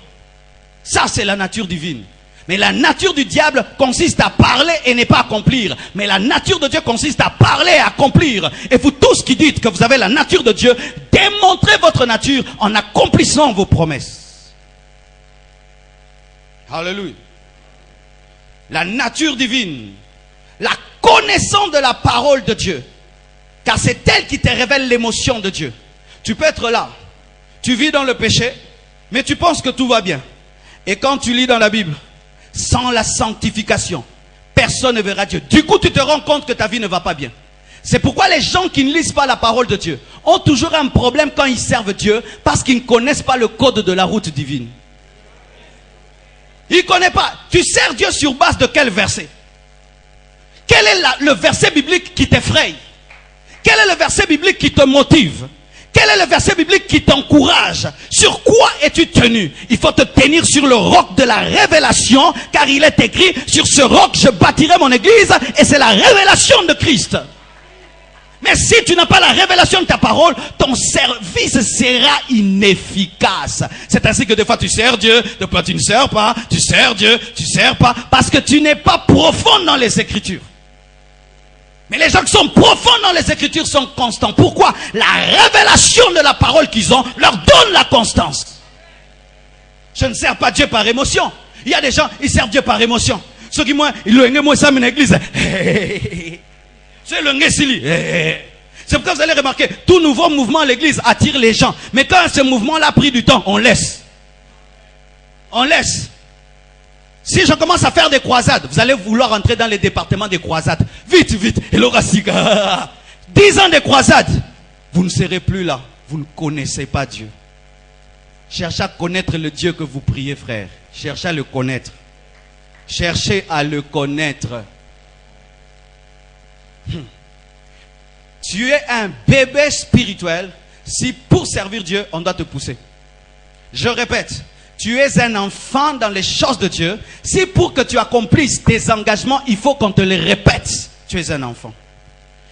Ça, c'est la nature divine. Mais la nature du diable consiste à parler et ne pas accomplir. Mais la nature de Dieu consiste à parler et accomplir. Et vous tous qui dites que vous avez la nature de Dieu, démontrez votre nature en accomplissant vos promesses. Alléluia. La nature divine, la connaissance de la parole de Dieu. Car c'est elle qui te révèle l'émotion de Dieu. Tu peux être là, tu vis dans le péché, mais tu penses que tout va bien. Et quand tu lis dans la Bible, sans la sanctification, personne ne verra Dieu. Du coup, tu te rends compte que ta vie ne va pas bien. C'est pourquoi les gens qui ne lisent pas la parole de Dieu ont toujours un problème quand ils servent Dieu, parce qu'ils ne connaissent pas le code de la route divine. Ils ne connaissent pas. Tu sers Dieu sur base de quel verset? Quel est le verset biblique qui t'effraie? Quel est le verset biblique qui te motive? Quel est le verset biblique qui t'encourage? Sur quoi es-tu tenu? Il faut te tenir sur le roc de la révélation, car il est écrit, sur ce roc je bâtirai mon église, et c'est la révélation de Christ. Mais si tu n'as pas la révélation de ta parole, ton service sera inefficace. C'est ainsi que des fois tu sers Dieu, des fois tu ne sers pas, tu sers Dieu, tu ne sers pas, parce que tu n'es pas profond dans les Écritures. Mais les gens qui sont profonds dans les Écritures sont constants. Pourquoi? La révélation de la parole qu'ils ont leur donne la constance. Je ne sers pas Dieu par émotion. Il y a des gens, ils servent Dieu par émotion. Ceux qui moi, ils l'ont ça dans l'église. C'est le ngesili. C'est pourquoi vous allez remarquer, tout nouveau mouvement à l'église attire les gens. Mais quand ce mouvement-là a pris du temps, on laisse. On laisse. Si je commence à faire des croisades, vous allez vouloir entrer dans les départements des croisades. Vite, vite. Et l'orasiga. 10 ans de croisades. Vous ne serez plus là. Vous ne connaissez pas Dieu. Cherchez à connaître le Dieu que vous priez, frère. Cherchez à le connaître. Cherchez à le connaître. Tu es un bébé spirituel si pour servir Dieu, on doit te pousser. Je répète, tu es un enfant dans les choses de Dieu si pour que tu accomplisses tes engagements, il faut qu'on te les répète. Tu es un enfant.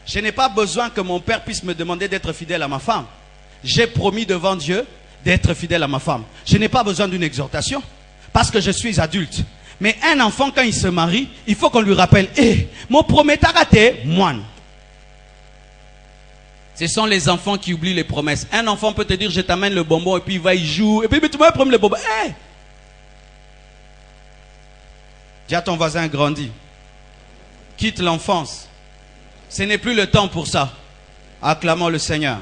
Je n'ai pas besoin que mon père puisse me demander d'être fidèle à ma femme. J'ai promis devant Dieu d'être fidèle à ma femme. Je n'ai pas besoin d'une exhortation parce que je suis adulte. Mais un enfant, quand il se marie, il faut qu'on lui rappelle, mon promet à rater, moine. Ce sont les enfants qui oublient les promesses. Un enfant peut te dire, je t'amène le bonbon, et puis il va y jouer, et puis tu vas prendre le bonbon. Dis à ton voisin, grandis. Quitte l'enfance. Ce n'est plus le temps pour ça. Acclamons le Seigneur.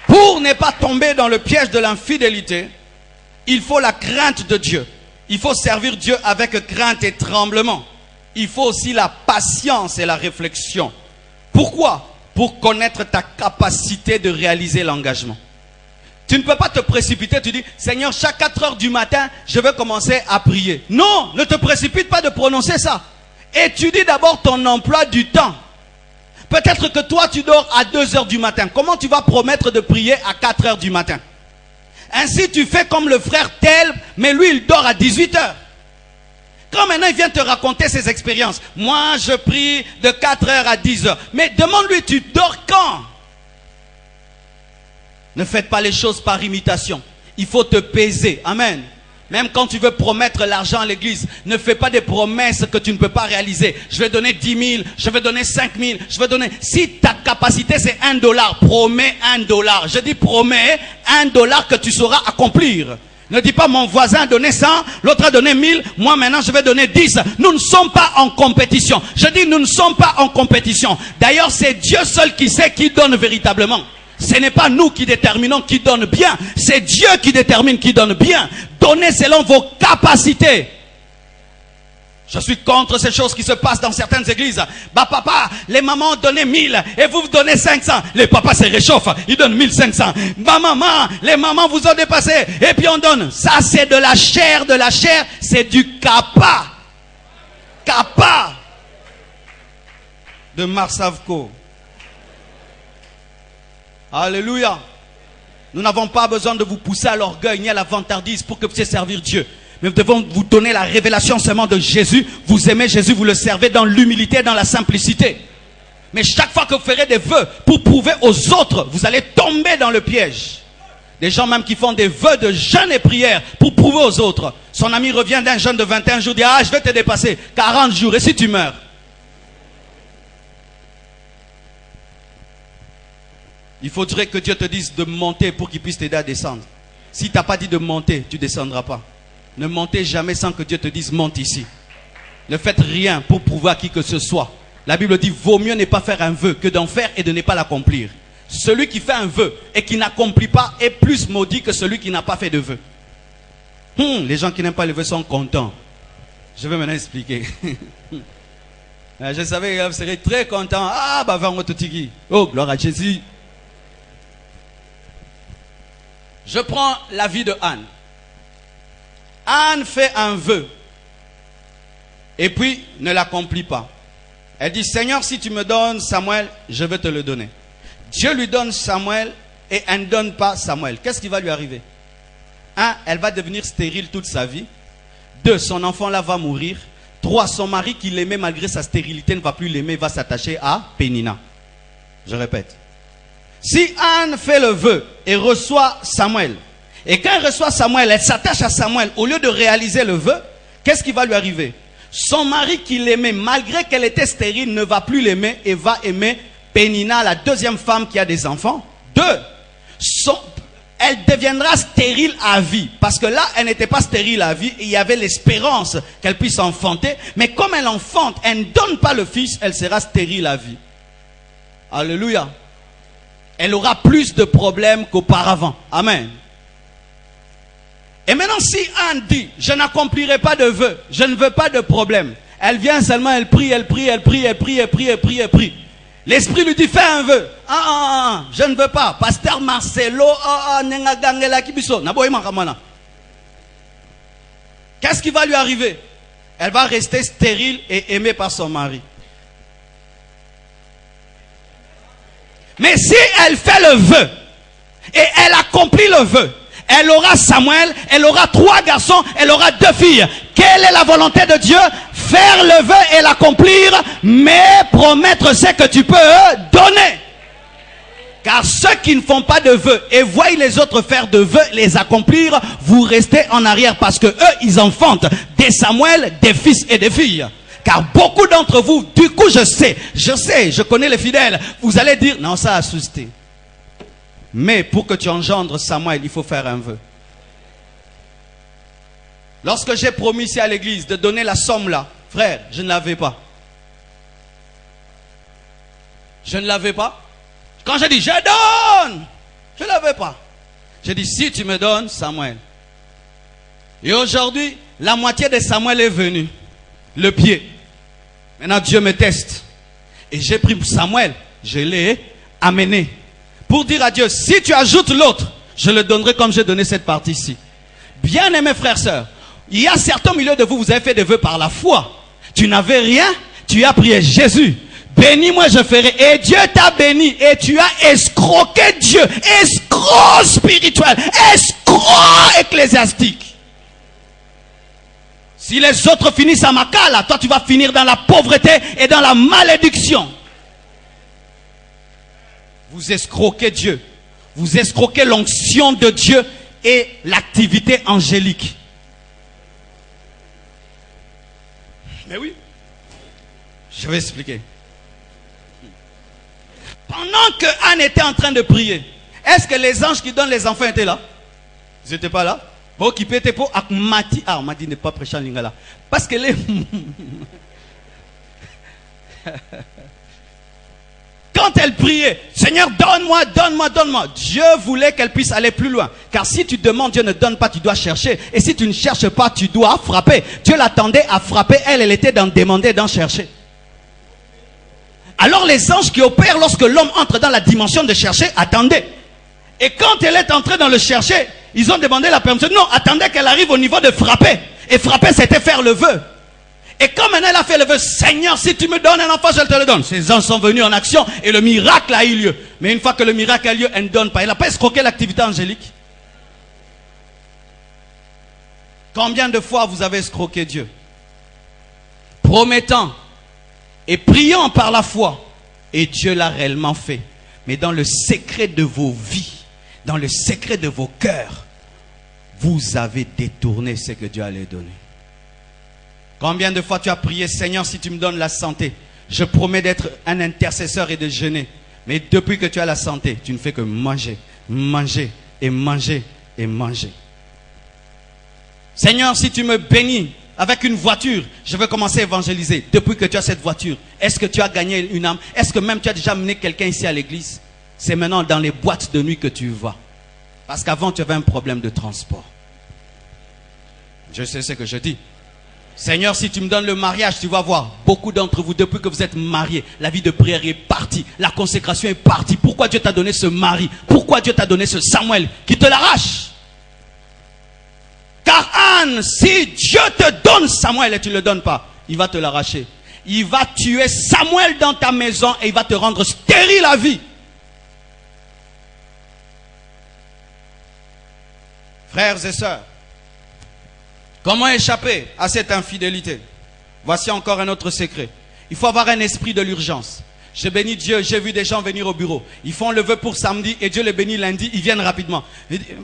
Pour ne pas tomber dans le piège de l'infidélité, il faut la crainte de Dieu. Il faut servir Dieu avec crainte et tremblement. Il faut aussi la patience et la réflexion. Pourquoi? Pour connaître ta capacité de réaliser l'engagement. Tu ne peux pas te précipiter, tu dis, Seigneur, chaque 4 heures du matin, je vais commencer à prier. Non, ne te précipite pas de prononcer ça. Étudie d'abord ton emploi du temps. Peut-être que toi, tu dors à 2 heures du matin. Comment tu vas promettre de prier à 4 heures du matin? Ainsi, tu fais comme le frère tel, mais lui, il dort à 18 heures. Quand maintenant, il vient te raconter ses expériences. Moi, je prie de 4 heures à 10 heures. Mais demande-lui, tu dors quand? Ne faites pas les choses par imitation. Il faut te peser. Amen. Même quand tu veux promettre l'argent à l'église, ne fais pas des promesses que tu ne peux pas réaliser. Je vais donner 10 000, je vais donner 5 000, je vais donner... Si ta capacité c'est $1, promets $1. Je dis promets $1 que tu sauras accomplir. Ne dis pas mon voisin a donné 100, l'autre a donné 1000, moi maintenant je vais donner 10. Nous ne sommes pas en compétition. Je dis nous ne sommes pas en compétition. D'ailleurs c'est Dieu seul qui sait qui donne véritablement. Ce n'est pas nous qui déterminons qui donne bien. C'est Dieu qui détermine qui donne bien. Donnez selon vos capacités. Je suis contre ces choses qui se passent dans certaines églises. Bah papa, les mamans ont donné 1000 et vous donnez 500. Les papas se réchauffent, ils donnent 1500. Ma maman, les mamans vous ont dépassé et puis on donne. Ça c'est de la chair, c'est du kappa. Kappa de Marsavco. Alléluia. Nous n'avons pas besoin de vous pousser à l'orgueil ni à la vantardise pour que vous puissiez servir Dieu. Mais nous devons vous donner la révélation seulement de Jésus. Vous aimez Jésus, vous le servez dans l'humilité, dans la simplicité. Mais chaque fois que vous ferez des vœux pour prouver aux autres, vous allez tomber dans le piège. Des gens même qui font des vœux de jeûne et prière pour prouver aux autres. Son ami revient d'un jeûne de 21 jours, dit, je vais te dépasser 40 jours et si tu meurs? Il faudrait que Dieu te dise de monter pour qu'il puisse t'aider à descendre. Si tu n'as pas dit de monter, tu ne descendras pas. Ne montez jamais sans que Dieu te dise monte ici. Ne faites rien pour prouver à qui que ce soit. La Bible dit vaut mieux ne pas faire un vœu que d'en faire et de ne pas l'accomplir. Celui qui fait un vœu et qui n'accomplit pas est plus maudit que celui qui n'a pas fait de vœu. Les gens qui n'aiment pas les vœux sont contents. Je vais maintenant expliquer. Je savais que vous serez très content. Oh, gloire à Jésus. Je prends la vie de Anne. Anne fait un vœu. Et puis, ne l'accomplit pas. Elle dit, Seigneur, si tu me donnes Samuel, je vais te le donner. Dieu lui donne Samuel et elle ne donne pas Samuel. Qu'est-ce qui va lui arriver? 1, elle va devenir stérile toute sa vie. 2, son enfant là va mourir. 3, son mari qui l'aimait malgré sa stérilité ne va plus l'aimer, va s'attacher à Pénina. Je répète. Si Anne fait le vœu et reçoit Samuel, et quand elle reçoit Samuel, elle s'attache à Samuel, au lieu de réaliser le vœu, qu'est-ce qui va lui arriver? Son mari qui l'aimait, malgré qu'elle était stérile, ne va plus l'aimer et va aimer Pénina, la deuxième femme qui a des enfants. 2, elle deviendra stérile à vie, parce que là, elle n'était pas stérile à vie, et il y avait l'espérance qu'elle puisse enfanter, mais comme elle enfante, elle ne donne pas le fils, elle sera stérile à vie. Alléluia. elle aura plus de problèmes qu'auparavant. Amen. Et maintenant, si Anne dit, je n'accomplirai pas de vœux, je ne veux pas de problème. Elle vient seulement, elle prie. L'esprit lui dit, fais un vœu. Je ne veux pas. Pasteur Marcelo, qu'est-ce qui va lui arriver? Elle va rester stérile et aimée par son mari. Mais si elle fait le vœu et elle accomplit le vœu, elle aura Samuel, elle aura 3 garçons, elle aura 2 filles. Quelle est la volonté de Dieu? Faire le vœu et l'accomplir, mais promettre ce que tu peux donner. Car ceux qui ne font pas de vœux et voient les autres faire de vœux, les accomplir, vous restez en arrière parce que eux, ils enfantent des Samuel, des fils et des filles. Car beaucoup d'entre vous, du coup je connais les fidèles, vous allez dire, non, ça a suscité. Mais pour que tu engendres Samuel, il faut faire un vœu. Lorsque j'ai promis ici à l'église de donner la somme là, frère, je ne l'avais pas. Je ne l'avais pas. Quand j'ai dit, je donne, je ne l'avais pas. J'ai dit, si tu me donnes, Samuel. Et aujourd'hui, la moitié de Samuel est venue. Le pied. Maintenant, Dieu me teste. Et j'ai pris Samuel, je l'ai amené. Pour dire à Dieu, si tu ajoutes l'autre, je le donnerai comme j'ai donné cette partie-ci. Bien aimés frères, sœurs, il y a certains au milieu de vous, vous avez fait des vœux par la foi. Tu n'avais rien, tu as prié Jésus. Bénis-moi, je ferai. Et Dieu t'a béni. Et tu as escroqué Dieu. Escroc spirituel. Escroc ecclésiastique. Si les autres finissent à Makala, toi tu vas finir dans la pauvreté et dans la malédiction. Vous escroquez Dieu. Vous escroquez l'onction de Dieu et l'activité angélique. Mais oui. Je vais expliquer. Pendant que Anne était en train de prier, est-ce que les anges qui donnent les enfants étaient là? Ils n'étaient pas là? Bon, qui peut être pour Akmati. Ah, on m'a dit ne pas prêcher en lingala. Parce que les... Quand elle priait, Seigneur, donne-moi, donne-moi, donne-moi. Dieu voulait qu'elle puisse aller plus loin. Car si tu demandes, Dieu ne donne pas, tu dois chercher. Et si tu ne cherches pas, tu dois frapper. Dieu l'attendait à frapper. Elle était dans demander, dans chercher. Alors les anges qui opèrent lorsque l'homme entre dans la dimension de chercher, attendez. Et quand elle est entrée dans le chercher, ils ont demandé la permission. Non, attendez qu'elle arrive au niveau de frapper. Et frapper, c'était faire le vœu. Et comme elle a fait le vœu, Seigneur, si tu me donnes un enfant, je te le donne. Ces anges sont venus en action et le miracle a eu lieu. Mais une fois que le miracle a eu lieu, elle ne donne pas. Elle n'a pas escroqué l'activité angélique. Combien de fois vous avez escroqué Dieu? Promettant et priant par la foi. Et Dieu l'a réellement fait. Mais dans le secret de vos vies, dans le secret de vos cœurs, vous avez détourné ce que Dieu allait donner. Combien de fois tu as prié, Seigneur, si tu me donnes la santé, je promets d'être un intercesseur et de jeûner. Mais depuis que tu as la santé, tu ne fais que manger, manger et manger et manger. Seigneur, si tu me bénis avec une voiture, je vais commencer à évangéliser. Depuis que tu as cette voiture, est-ce que tu as gagné une âme? Est-ce que même tu as déjà amené quelqu'un ici à l'église? C'est maintenant dans les boîtes de nuit que tu vas. Parce qu'avant tu avais un problème de transport. Je sais ce que je dis. Seigneur, si tu me donnes le mariage, tu vas voir, beaucoup d'entre vous, depuis que vous êtes mariés, la vie de prière est partie, la consécration est partie. Pourquoi Dieu t'a donné ce mari? Pourquoi Dieu t'a donné ce Samuel qui te l'arrache? Car Anne, si Dieu te donne Samuel et tu ne le donnes pas, il va te l'arracher. Il va tuer Samuel dans ta maison et il va te rendre stérile à vie. Frères et sœurs, comment échapper à cette infidélité? Voici encore un autre secret. Il faut avoir un esprit de l'urgence. Je bénis Dieu, j'ai vu des gens venir au bureau. Ils font le vœu pour samedi et Dieu les bénit lundi, ils viennent rapidement.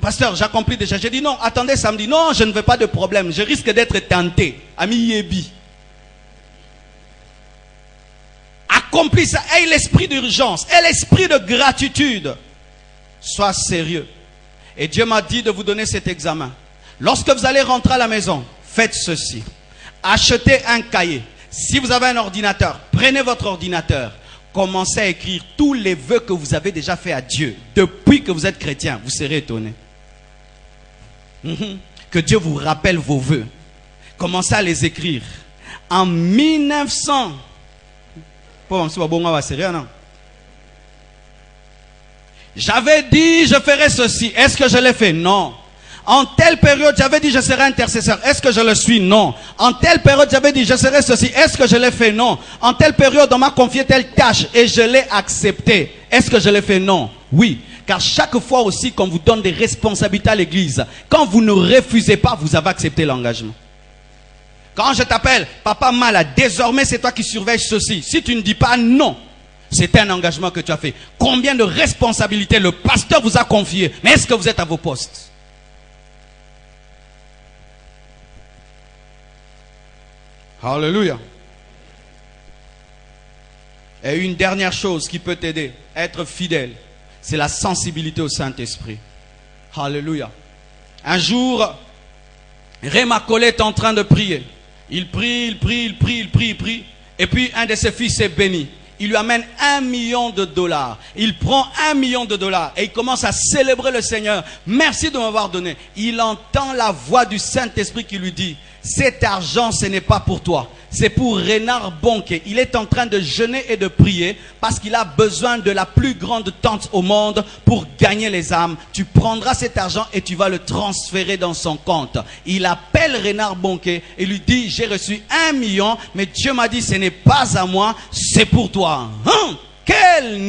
Pasteur, j'accomplis déjà. J'ai dit non, attendez samedi. Non, je ne veux pas de problème. Je risque d'être tenté. Ami Yebi. Accomplis ça. Aie l'esprit d'urgence. Aie l'esprit de gratitude. Sois sérieux. Et Dieu m'a dit de vous donner cet examen. Lorsque vous allez rentrer à la maison, faites ceci. Achetez un cahier. Si vous avez un ordinateur, prenez votre ordinateur. commencez à écrire tous les vœux que vous avez déjà fait à Dieu depuis que vous êtes chrétien. Vous serez étonné. Que Dieu vous rappelle vos vœux. Commencez à les écrire. En 1900. J'avais dit je ferai ceci. Est-ce que je l'ai fait? Non. En telle période, j'avais dit je serai intercesseur. Est-ce que je le suis? Non. En telle période, j'avais dit je serai ceci. Est-ce que je l'ai fait? Non. En telle période, on m'a confié telle tâche et je l'ai accepté. Est-ce que je l'ai fait? Non. Oui. Car chaque fois aussi qu'on vous donne des responsabilités à l'église, quand vous ne refusez pas, vous avez accepté l'engagement. Quand je t'appelle, papa Mala, désormais c'est toi qui surveilles ceci. Si tu ne dis pas non, c'est un engagement que tu as fait. Combien de responsabilités le pasteur vous a confiées? Mais est-ce que vous êtes à vos postes? Alléluia. Et une dernière chose qui peut t'aider à être fidèle, c'est la sensibilité au Saint-Esprit. Alléluia. Un jour, Réma Collet est en train de prier. Il prie. Et puis un de ses fils est béni. Il lui amène $1 million. Il prend $1 million et il commence à célébrer le Seigneur. Merci de m'avoir donné. Il entend la voix du Saint-Esprit qui lui dit: cet argent, ce n'est pas pour toi. C'est pour Renard Bonke. Il est en train de jeûner et de prier parce qu'il a besoin de la plus grande tente au monde pour gagner les âmes. Tu prendras cet argent et tu vas le transférer dans son compte. Il appelle Renard Bonke et lui dit: j'ai reçu $1 million, mais Dieu m'a dit ce n'est pas à moi, c'est pour toi. Quel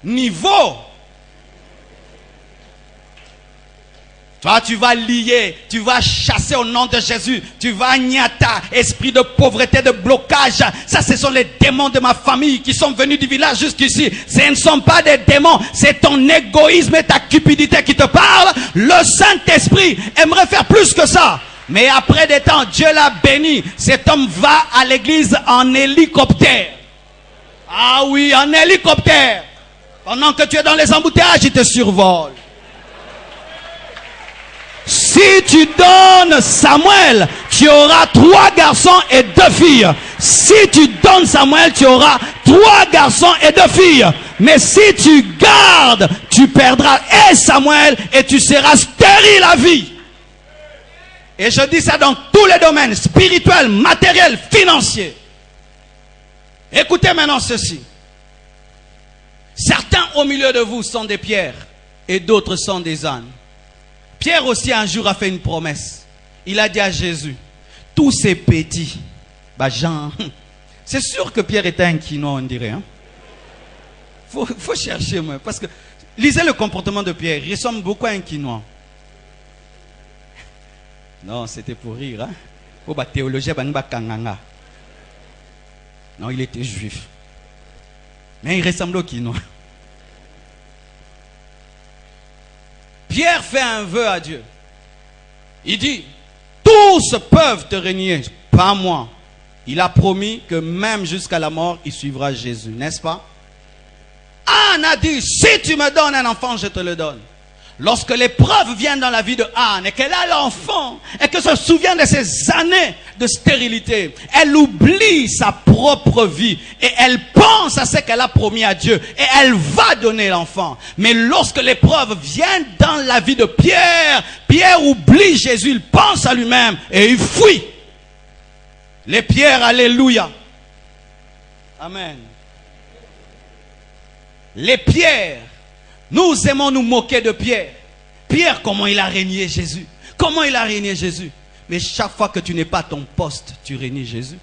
niveau! Toi, tu vas lier, tu vas chasser au nom de Jésus. Tu vas niata, esprit de pauvreté, de blocage. Ça, ce sont les démons de ma famille qui sont venus du village jusqu'ici. Ce ne sont pas des démons, c'est ton égoïsme et ta cupidité qui te parlent. Le Saint-Esprit aimerait faire plus que ça. Mais après des temps, Dieu l'a béni. Cet homme va à l'église en hélicoptère. Ah oui, en hélicoptère. Pendant que tu es dans les embouteillages, il te survole. Si tu donnes Samuel, tu auras 3 garçons et 2 filles. Si tu donnes Samuel, tu auras 3 garçons et 2 filles. Mais si tu gardes, tu perdras et Samuel et tu seras stérile à vie. Et je dis ça dans tous les domaines, spirituels, matériels, financiers. Écoutez maintenant ceci. Certains au milieu de vous sont des pierres et d'autres sont des ânes. Pierre aussi un jour a fait une promesse. Il a dit à Jésus: tous ces petits, Jean, c'est sûr que Pierre était un quinois, on dirait. Hein? Faut chercher, moi, parce que lisez le comportement de Pierre. Il ressemble beaucoup à un quinois. Non, c'était pour rire. Hein? Théologien, non, il était juif. Mais il ressemble au quinois. Pierre fait un vœu à Dieu. Il dit: tous peuvent te régner, pas moi. Il a promis que même jusqu'à la mort, il suivra Jésus, n'est-ce pas? Anne a dit: si tu me donnes un enfant, je te le donne. Lorsque l'épreuve vient dans la vie de Anne et qu'elle a l'enfant et qu'elle se souvient de ses années de stérilité, elle oublie sa propre vie et elle pense à ce qu'elle a promis à Dieu et elle va donner l'enfant. Mais lorsque l'épreuve vient dans la vie de Pierre, Pierre oublie Jésus, il pense à lui-même et il fuit. Les pierres, alléluia. Amen. Les pierres. Nous aimons nous moquer de Pierre. Pierre, comment il a régné Jésus? Comment il a régné Jésus? Mais chaque fois que tu n'es pas à ton poste, tu régnes Jésus.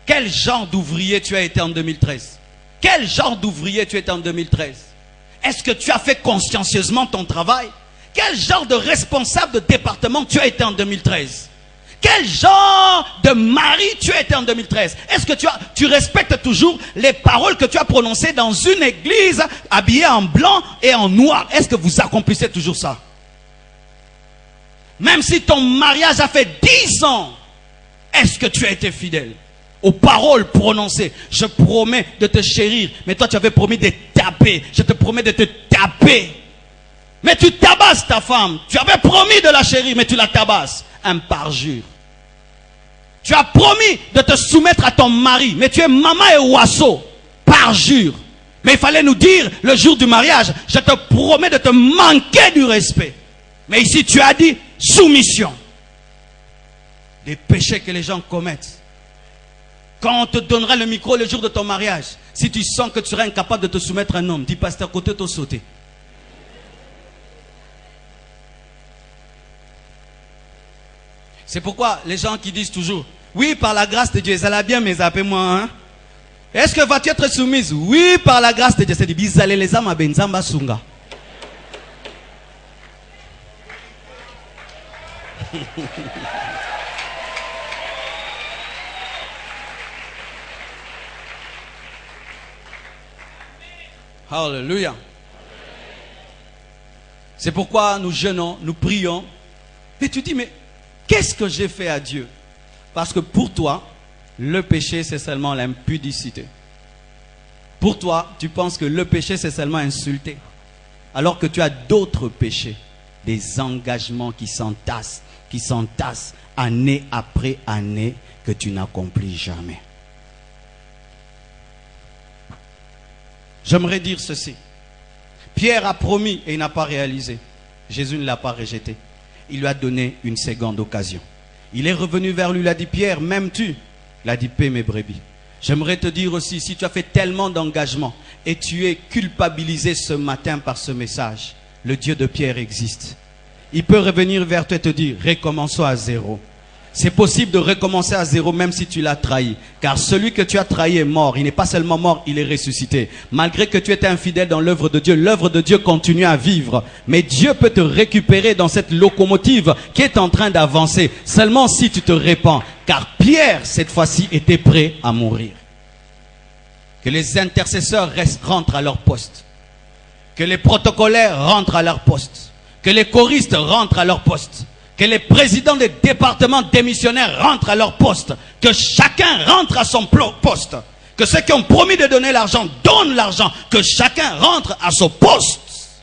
Quel genre d'ouvrier tu as été en 2013? Quel genre d'ouvrier tu étais en 2013? Est-ce que tu as fait consciencieusement ton travail? Quel genre de responsable de département tu as été en 2013? Quel genre de mari tu as été en 2013? Est-ce que tu respectes toujours les paroles que tu as prononcées dans une église habillée en blanc et en noir? Est-ce que vous accomplissez toujours ça? Même si ton mariage a fait 10 ans, est-ce que tu as été fidèle aux paroles prononcées? Je promets de te chérir, mais toi tu avais promis de taper. Je te promets de te taper. Mais tu tabasses ta femme. Tu avais promis de la chérir, mais tu la tabasses. Un parjure. Tu as promis de te soumettre à ton mari, mais tu es maman et oiseau, parjure. Mais il fallait nous dire le jour du mariage, je te promets de te manquer du respect. Mais ici tu as dit soumission. Des péchés que les gens commettent. Quand on te donnera le micro le jour de ton mariage, si tu sens que tu seras incapable de te soumettre à un homme, dis pasteur côté t'as sauté. C'est pourquoi les gens qui disent toujours, oui par la grâce de Dieu, ça l'a bien mais appelez-moi hein. Est-ce que vas-tu être soumise? Oui, par la grâce de Dieu. C'est dit, bizalé les âmes à Benzamba Sunga. Alléluia. C'est pourquoi nous jeûnons, nous prions. Et tu dis, mais qu'est-ce que j'ai fait à Dieu? Parce que pour toi, le péché, c'est seulement l'impudicité. Pour toi, tu penses que le péché, c'est seulement insulter. Alors que tu as d'autres péchés. Des engagements qui s'entassent année après année que tu n'accomplis jamais. J'aimerais dire ceci. Pierre a promis et il n'a pas réalisé. Jésus ne l'a pas rejeté. Il lui a donné une seconde occasion. Il est revenu vers lui, il a dit, Pierre, m'aimes-tu? Il a dit, paie mes brebis. J'aimerais te dire aussi, si tu as fait tellement d'engagement et tu es culpabilisé ce matin par ce message, le Dieu de Pierre existe. Il peut revenir vers toi et te dire, recommençons à zéro. C'est possible de recommencer à zéro même si tu l'as trahi. Car celui que tu as trahi est mort. Il n'est pas seulement mort, il est ressuscité. Malgré que tu étais infidèle dans l'œuvre de Dieu continue à vivre. Mais Dieu peut te récupérer dans cette locomotive qui est en train d'avancer. Seulement si tu te répands. Car Pierre, cette fois-ci, était prêt à mourir. Que les intercesseurs rentrent à leur poste. Que les protocolaires rentrent à leur poste. Que les choristes rentrent à leur poste. Que les présidents des départements démissionnaires rentrent à leur poste. Que chacun rentre à son poste. Que ceux qui ont promis de donner l'argent donnent l'argent. Que chacun rentre à son poste.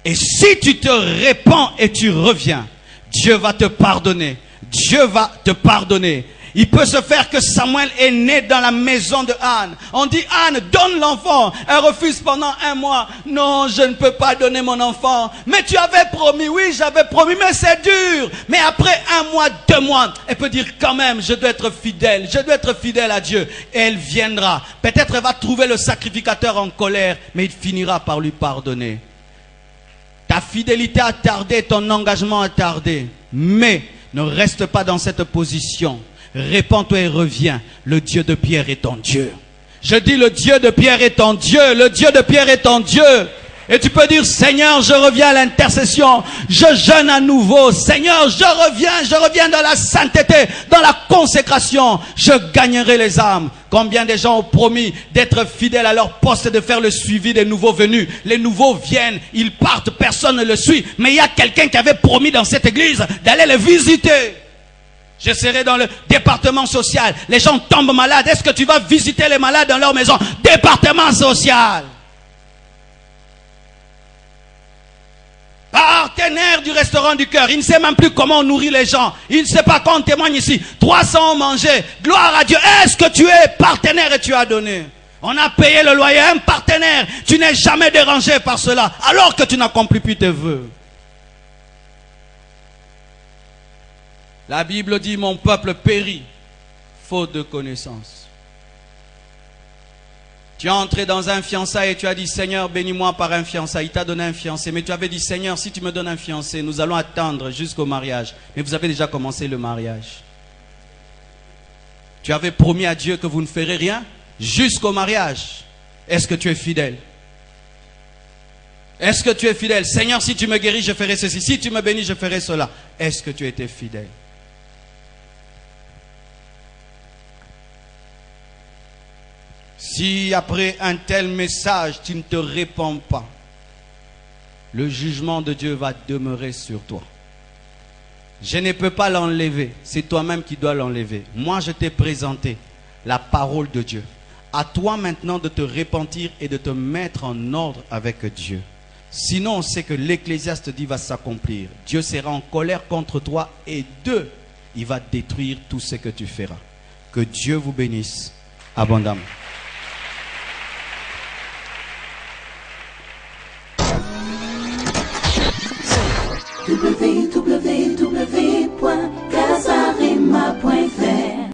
Et si tu te répands et tu reviens, Dieu va te pardonner. Dieu va te pardonner. Il peut se faire que Samuel est né dans la maison de Anne. On dit, Anne, donne l'enfant. Elle refuse pendant 1 mois. Non, je ne peux pas donner mon enfant. Mais tu avais promis. Oui, j'avais promis, mais c'est dur. Mais après 1 mois, 2 mois, elle peut dire quand même, je dois être fidèle. Je dois être fidèle à Dieu. Et elle viendra. Peut-être elle va trouver le sacrificateur en colère, mais il finira par lui pardonner. Ta fidélité a tardé, ton engagement a tardé. Mais ne reste pas dans cette position. Répands-toi et reviens. Le Dieu de Pierre est ton Dieu. Je dis le Dieu de Pierre est ton Dieu. Le Dieu de Pierre est ton Dieu. Et tu peux dire, Seigneur, je reviens à l'intercession. Je jeûne à nouveau. Seigneur, je reviens dans la sainteté, dans la consécration. Je gagnerai les âmes. Combien de gens ont promis d'être fidèles à leur poste et de faire le suivi des nouveaux venus. Les nouveaux viennent, ils partent, personne ne le suit. Mais il y a quelqu'un qui avait promis dans cette église d'aller les visiter. Je serai dans le département social. Les gens tombent malades. Est-ce que tu vas visiter les malades dans leur maison? Département social. Partenaire du restaurant du cœur. Il ne sait même plus comment on nourrit les gens. Il ne sait pas quand on témoigne ici. 300 ont mangé. Gloire à Dieu. Est-ce que tu es partenaire et tu as donné? On a payé le loyer. Un partenaire. Tu n'es jamais dérangé par cela. Alors que tu n'accomplis plus tes vœux. La Bible dit, mon peuple périt, faute de connaissance. Tu es entré dans un fiançailles et tu as dit, Seigneur, bénis-moi par un fiançailles. Il t'a donné un fiancé, mais tu avais dit, Seigneur, si tu me donnes un fiancé, nous allons attendre jusqu'au mariage. Mais vous avez déjà commencé le mariage. Tu avais promis à Dieu que vous ne ferez rien jusqu'au mariage. Est-ce que tu es fidèle? Est-ce que tu es fidèle? Seigneur, si tu me guéris, je ferai ceci. Si tu me bénis, je ferai cela. Est-ce que tu étais fidèle? Si après un tel message, tu ne te répands pas, le jugement de Dieu va demeurer sur toi. Je ne peux pas l'enlever. C'est toi-même qui dois l'enlever. Moi, je t'ai présenté la parole de Dieu. À toi maintenant de te repentir et de te mettre en ordre avec Dieu. Sinon, c'est que l'Ecclésiaste dit va s'accomplir. Dieu sera en colère contre toi et 2, il va détruire tout ce que tu feras. Que Dieu vous bénisse abondamment. www.